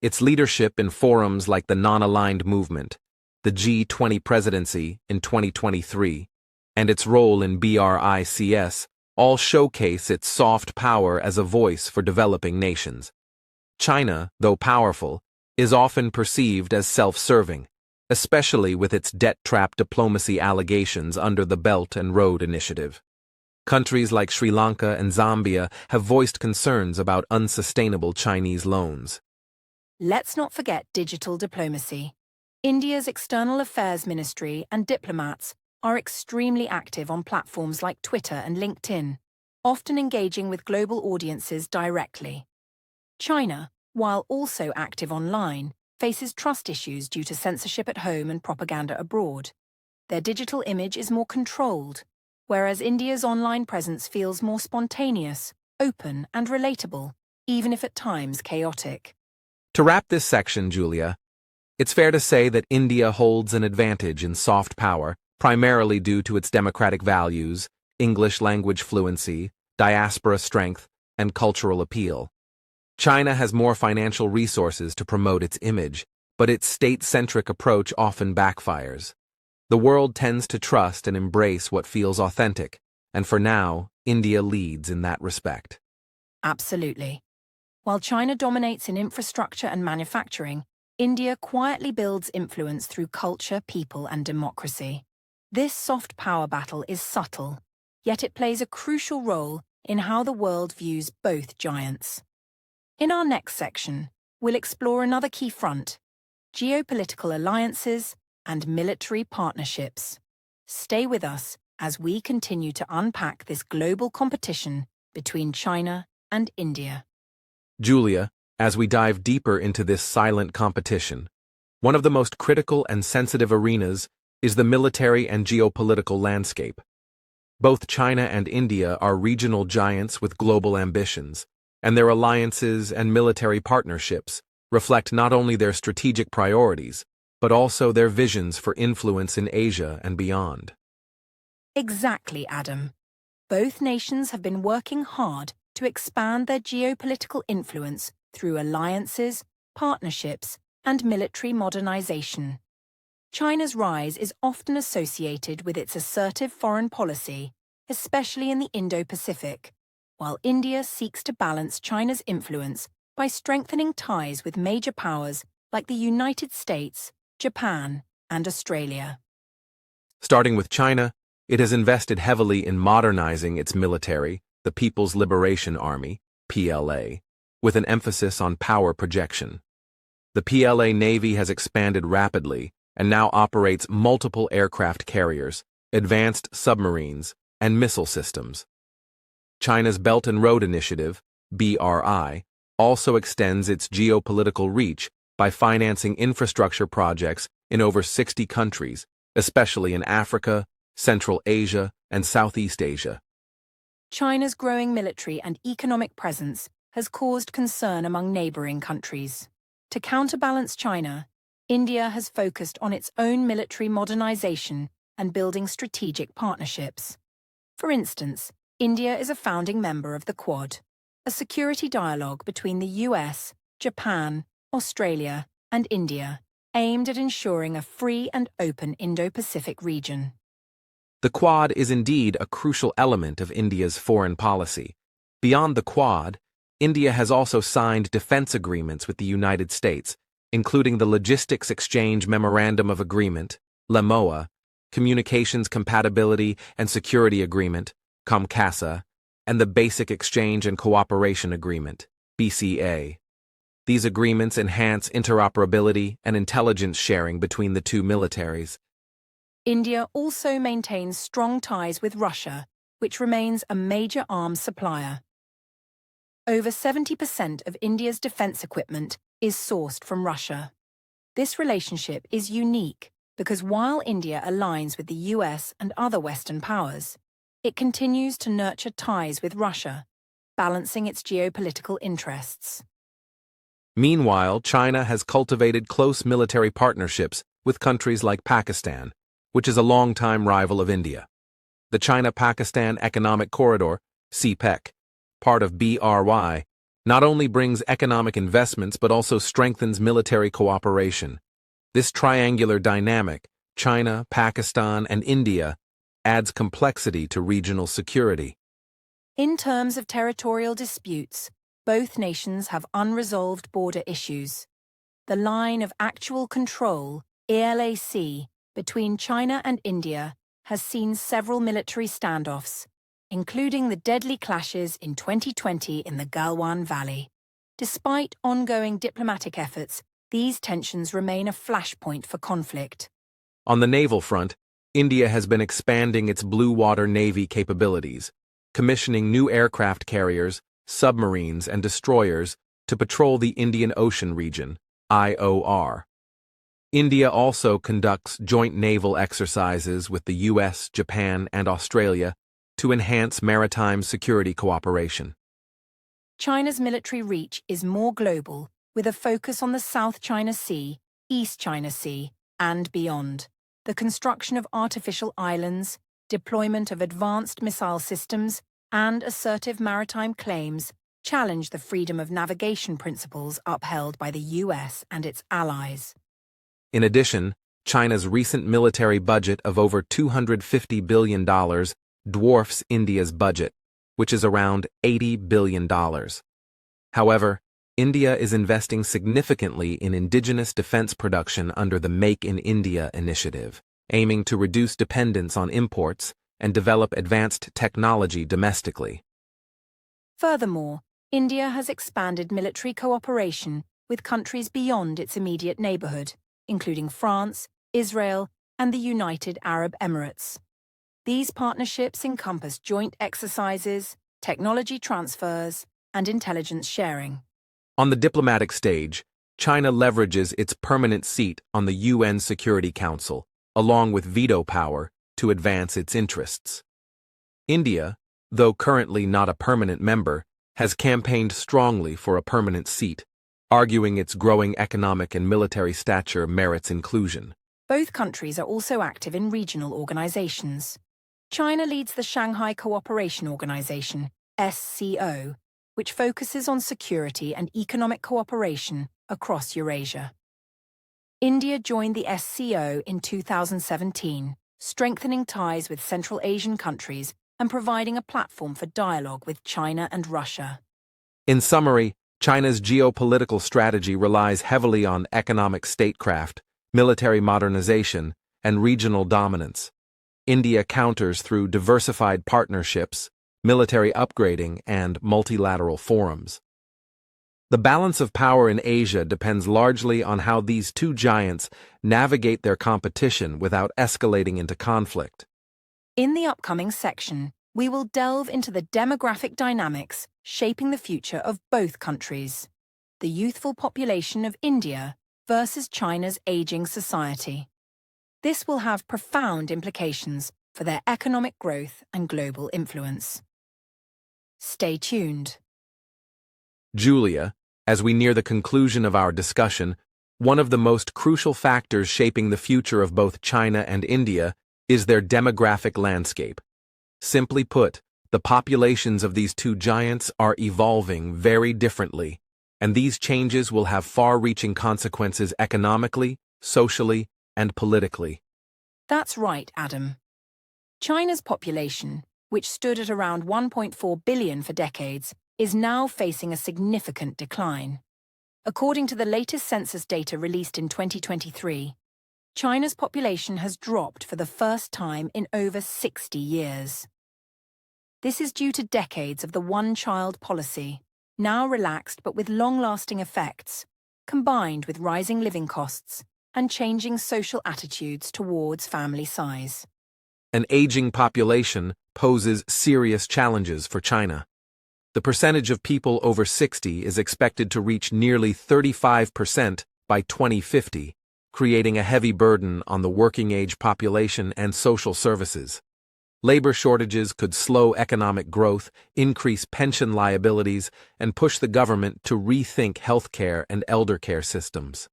Its leadership in forums like the Non-Aligned Movement, the G20 presidency in 2023, and its role in BRICS all showcase its soft power as a voice for developing nations. China, though powerful, is often perceived as self-serving, especially with its debt-trap diplomacy allegations under the Belt and Road Initiative. Countries like Sri Lanka and Zambia have voiced concerns about unsustainable Chinese loans. Let's not forget digital diplomacy. India's External Affairs Ministry and diplomats are extremely active on platforms like Twitter and LinkedIn, often engaging with global audiences directly. China, while also active online, faces trust issues due to censorship at home and propaganda abroad. Their digital image is more controlled, whereas India's online presence feels more spontaneous, open, and relatable, even if at times chaotic. To wrap this section, Julia, it's fair to say that India holds an advantage in soft power, primarily due to its democratic values, English language fluency, diaspora strength, and cultural appeal. China has more financial resources to promote its image, but its state-centric approach often backfires. The world tends to trust and embrace what feels authentic, and for now, India leads in that respect. Absolutely. While China dominates in infrastructure and manufacturing, India quietly builds influence through culture, people, and democracy. This soft power battle is subtle, yet it plays a crucial role in how the world views both giants. In our next section, we'll explore another key front: geopolitical alliances and military partnerships. Stay with us as we continue to unpack this global competition between China and India. Julia, as we dive deeper into this silent competition, one of the most critical and sensitive arenas is the military and geopolitical landscape. Both China and India are regional giants with global ambitions, and their alliances and military partnerships reflect not only their strategic priorities, but also their visions for influence in Asia and beyond. Exactly, Adam. Both nations have been working hard to expand their geopolitical influence through alliances, partnerships, and military modernization. China's rise is often associated with its assertive foreign policy, especially in the Indo-Pacific, while India seeks to balance China's influence by strengthening ties with major powers like the United States, Japan, and Australia. Starting with China, it has invested heavily in modernizing its military, the People's Liberation Army, PLA, with an emphasis on power projection. The PLA Navy has expanded rapidly and now operates multiple aircraft carriers, advanced submarines, and missile systems. China's Belt and Road Initiative, BRI, also extends its geopolitical reach by financing infrastructure projects in over 60 countries, especially in Africa, Central Asia, and Southeast Asia. China's growing military and economic presence has caused concern among neighboring countries. To counterbalance China, India has focused on its own military modernization and building strategic partnerships. For instance, India is a founding member of the Quad, a security dialogue between the US, Japan, Australia, and India, aimed at ensuring a free and open Indo-Pacific region. The Quad is indeed a crucial element of India's foreign policy. Beyond the Quad, India has also signed defense agreements with the United States, including the Logistics Exchange Memorandum of Agreement, LEMOA, Communications Compatibility and Security Agreement, COMCASA, and the Basic Exchange and Cooperation Agreement, BCA. These agreements enhance interoperability and intelligence sharing between the two militaries. India also maintains strong ties with Russia, which remains a major arms supplier. Over 70% of India's defense equipment is sourced from Russia. This relationship is unique because while India aligns with the US and other Western powers, it continues to nurture ties with Russia, balancing its geopolitical interests. Meanwhile, China has cultivated close military partnerships with countries like Pakistan, which is a longtime rival of India. The China-Pakistan Economic Corridor, CPEC, part of BRI, not only brings economic investments but also strengthens military cooperation. This triangular dynamic, China, Pakistan, and India, adds complexity to regional security. In terms of territorial disputes, both nations have unresolved border issues. The line of actual control, ALAC, between China and India has seen several military standoffs, including the deadly clashes in 2020 in the Galwan Valley. Despite ongoing diplomatic efforts, these tensions remain a flashpoint for conflict. On the naval front, India has been expanding its blue water navy capabilities, commissioning new aircraft carriers, submarines, and destroyers to patrol the Indian Ocean region, IOR. India also conducts joint naval exercises with the US, Japan, and Australia to enhance maritime security cooperation. China's military reach is more global, with a focus on the South China Sea, East China Sea, and beyond. The construction of artificial islands, deployment of advanced missile systems, and assertive maritime claims challenge the freedom of navigation principles upheld by the US and its allies. In addition, China's recent military budget of over $250 billion dwarfs India's budget, which is around $80 billion. However, India is investing significantly in indigenous defense production under the Make in India initiative, aiming to reduce dependence on imports and develop advanced technology domestically. Furthermore, India has expanded military cooperation with countries beyond its immediate neighborhood, including France, Israel, and the United Arab Emirates. These partnerships encompass joint exercises, technology transfers, and intelligence sharing. On the diplomatic stage, China leverages its permanent seat on the UN Security Council, along with veto power, to advance its interests. India, though currently not a permanent member, has campaigned strongly for a permanent seat, arguing its growing economic and military stature merits inclusion. Both countries are also active in regional organizations. China leads the Shanghai Cooperation Organization, SCO, which focuses on security and economic cooperation across Eurasia. India joined the SCO in 2017, strengthening ties with Central Asian countries and providing a platform for dialogue with China and Russia. In summary, China's geopolitical strategy relies heavily on economic statecraft, military modernization, and regional dominance. India counters through diversified partnerships, military upgrading, and multilateral forums. The balance of power in Asia depends largely on how these two giants navigate their competition without escalating into conflict. In the upcoming section, we will delve into the demographic dynamics shaping the future of both countries. The youthful population of India versus China's aging society. This will have profound implications for their economic growth and global influence. Stay tuned. Julia, as we near the conclusion of our discussion, one of the most crucial factors shaping the future of both China and India is their demographic landscape. Simply put, The populations of these two giants are evolving very differently, and these changes will have far-reaching consequences economically, socially, and politically. That's right, Adam. China's population, which stood at around 1.4 billion for decades, is now facing a significant decline. According to the latest census data released in 2023, China's population has dropped for the first time in over 60 years. This is due to decades of the one-child policy, now relaxed but with long-lasting effects, combined with rising living costs and changing social attitudes towards family size. An aging population poses serious challenges for China. The percentage of people over 60 is expected to reach nearly 35% by 2050, creating a heavy burden on the working-age population and social services. Labor shortages could slow economic growth, increase pension liabilities, and push the government to rethink healthcare and elder care systems.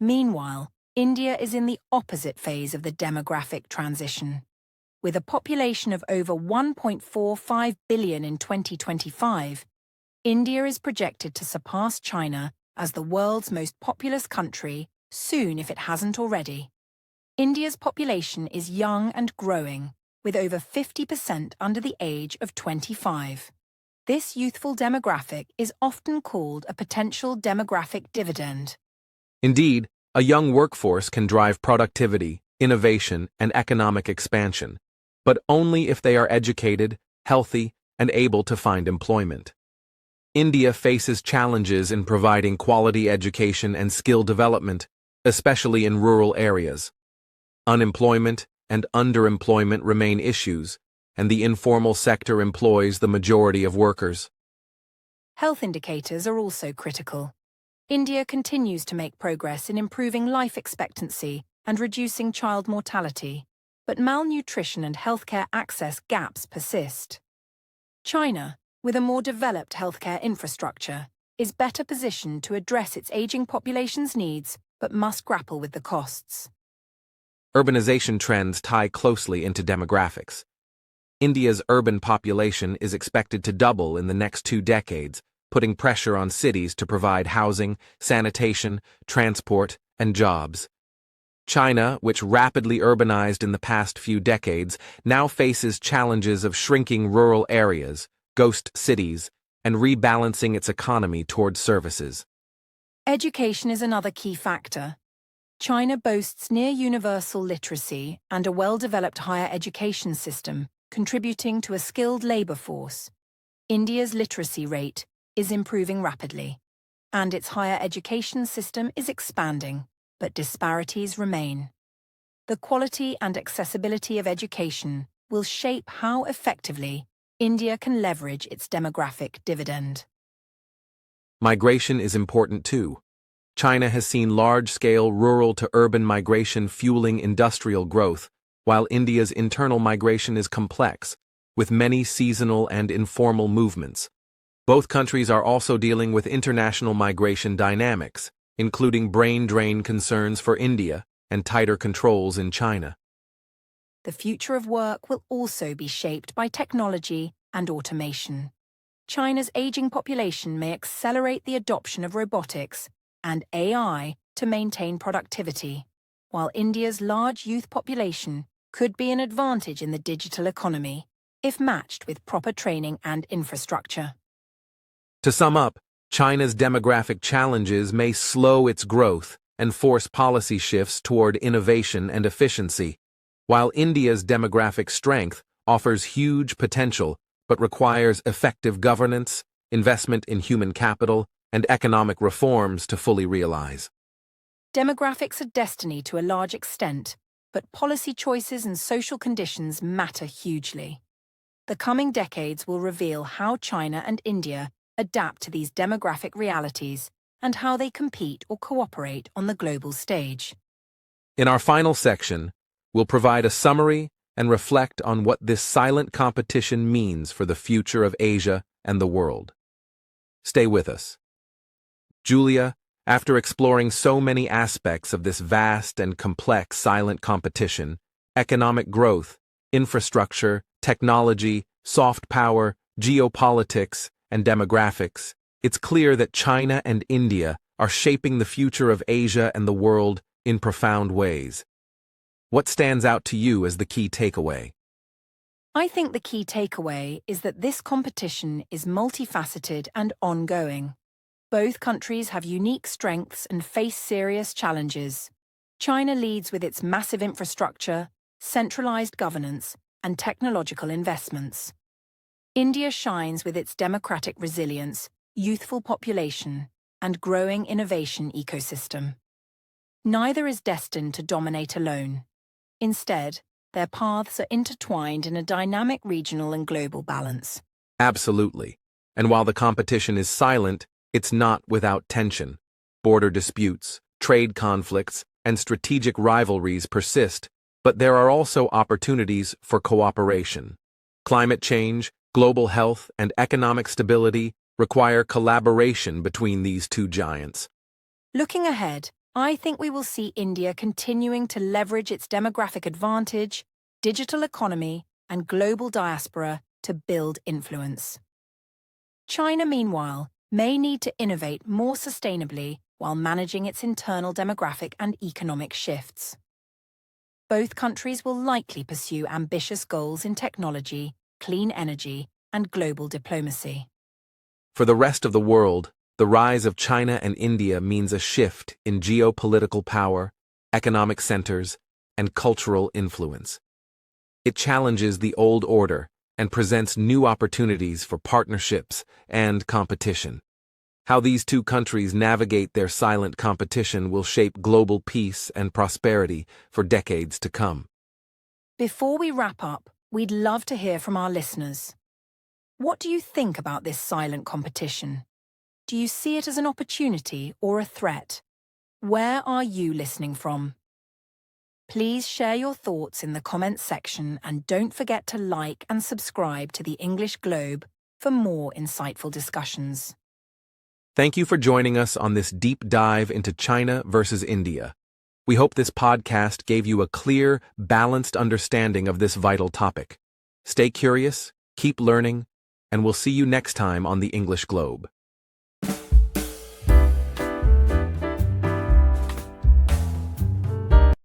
Meanwhile, India is in the opposite phase of the demographic transition. With a population of over 1.45 billion in 2025, India is projected to surpass China as the world's most populous country soon if it hasn't already. India's population is young and growing, with over 50% under the age of 25. This youthful demographic is often called a potential demographic dividend. Indeed, a young workforce can drive productivity, innovation, and economic expansion, but only if they are educated, healthy, and able to find employment. India faces challenges in providing quality education and skill development, especially in rural areas. Unemployment and underemployment remain issues, and the informal sector employs the majority of workers. Health indicators are also critical. India continues to make progress in improving life expectancy and reducing child mortality, but malnutrition and healthcare access gaps persist. China, with a more developed healthcare infrastructure, is better positioned to address its aging population's needs, but must grapple with the costs. Urbanization trends tie closely into demographics. India's urban population is expected to double in the next 2 decades, putting pressure on cities to provide housing, sanitation, transport, and jobs. China, which rapidly urbanized in the past few decades, now faces challenges of shrinking rural areas, ghost cities, and rebalancing its economy towards services. Education is another key factor. China boasts near-universal literacy and a well-developed higher education system, contributing to a skilled labor force. India's literacy rate is improving rapidly, and its higher education system is expanding, but disparities remain. The quality and accessibility of education will shape how effectively India can leverage its demographic dividend. Migration is important too. China has seen large-scale rural-to-urban migration fueling industrial growth, while India's internal migration is complex, with many seasonal and informal movements. Both countries are also dealing with international migration dynamics, including brain drain concerns for India and tighter controls in China. The future of work will also be shaped by technology and automation. China's aging population may accelerate the adoption of robotics and AI to maintain productivity, while India's large youth population could be an advantage in the digital economy, if matched with proper training and infrastructure. To sum up, China's demographic challenges may slow its growth and force policy shifts toward innovation and efficiency, while India's demographic strength offers huge potential but requires effective governance, investment in human capital, and economic reforms to fully realize. Demographics are destiny to a large extent, but policy choices and social conditions matter hugely. The coming decades will reveal how China and India adapt to these demographic realities and how they compete or cooperate on the global stage. In our final section, we'll provide a summary and reflect on what this silent competition means for the future of Asia and the world. Stay with us. Julia, after exploring so many aspects of this vast and complex silent competition, economic growth, infrastructure, technology, soft power, geopolitics, and demographics, it's clear that China and India are shaping the future of Asia and the world in profound ways. What stands out to you as the key takeaway? I think the key takeaway is that this competition is multifaceted and ongoing. Both countries have unique strengths and face serious challenges. China leads with its massive infrastructure, centralized governance, and technological investments. India shines with its democratic resilience, youthful population, and growing innovation ecosystem. Neither is destined to dominate alone. Instead, their paths are intertwined in a dynamic regional and global balance. Absolutely. And while the competition is silent, it's not without tension. Border disputes, trade conflicts, and strategic rivalries persist, but there are also opportunities for cooperation. Climate change, global health, and economic stability require collaboration between these two giants. Looking ahead, I think we will see India continuing to leverage its demographic advantage, digital economy, and global diaspora to build influence. China, meanwhile, may need to innovate more sustainably while managing its internal demographic and economic shifts. Both countries will likely pursue ambitious goals in technology, clean energy, and global diplomacy. For the rest of the world, the rise of China and India means a shift in geopolitical power, economic centers, and cultural influence. It challenges the old order and presents new opportunities for partnerships and competition. How these two countries navigate their silent competition will shape global peace and prosperity for decades to come. Before we wrap up, we'd love to hear from our listeners. What do you think about this silent competition? Do you see it as an opportunity or a threat? Where are you listening from? Please share your thoughts in the comments section and don't forget to like and subscribe to the English Globe for more insightful discussions. Thank you for joining us on this deep dive into China versus India. We hope this podcast gave you a clear, balanced understanding of this vital topic. Stay curious, keep learning, and we'll see you next time on the English Globe.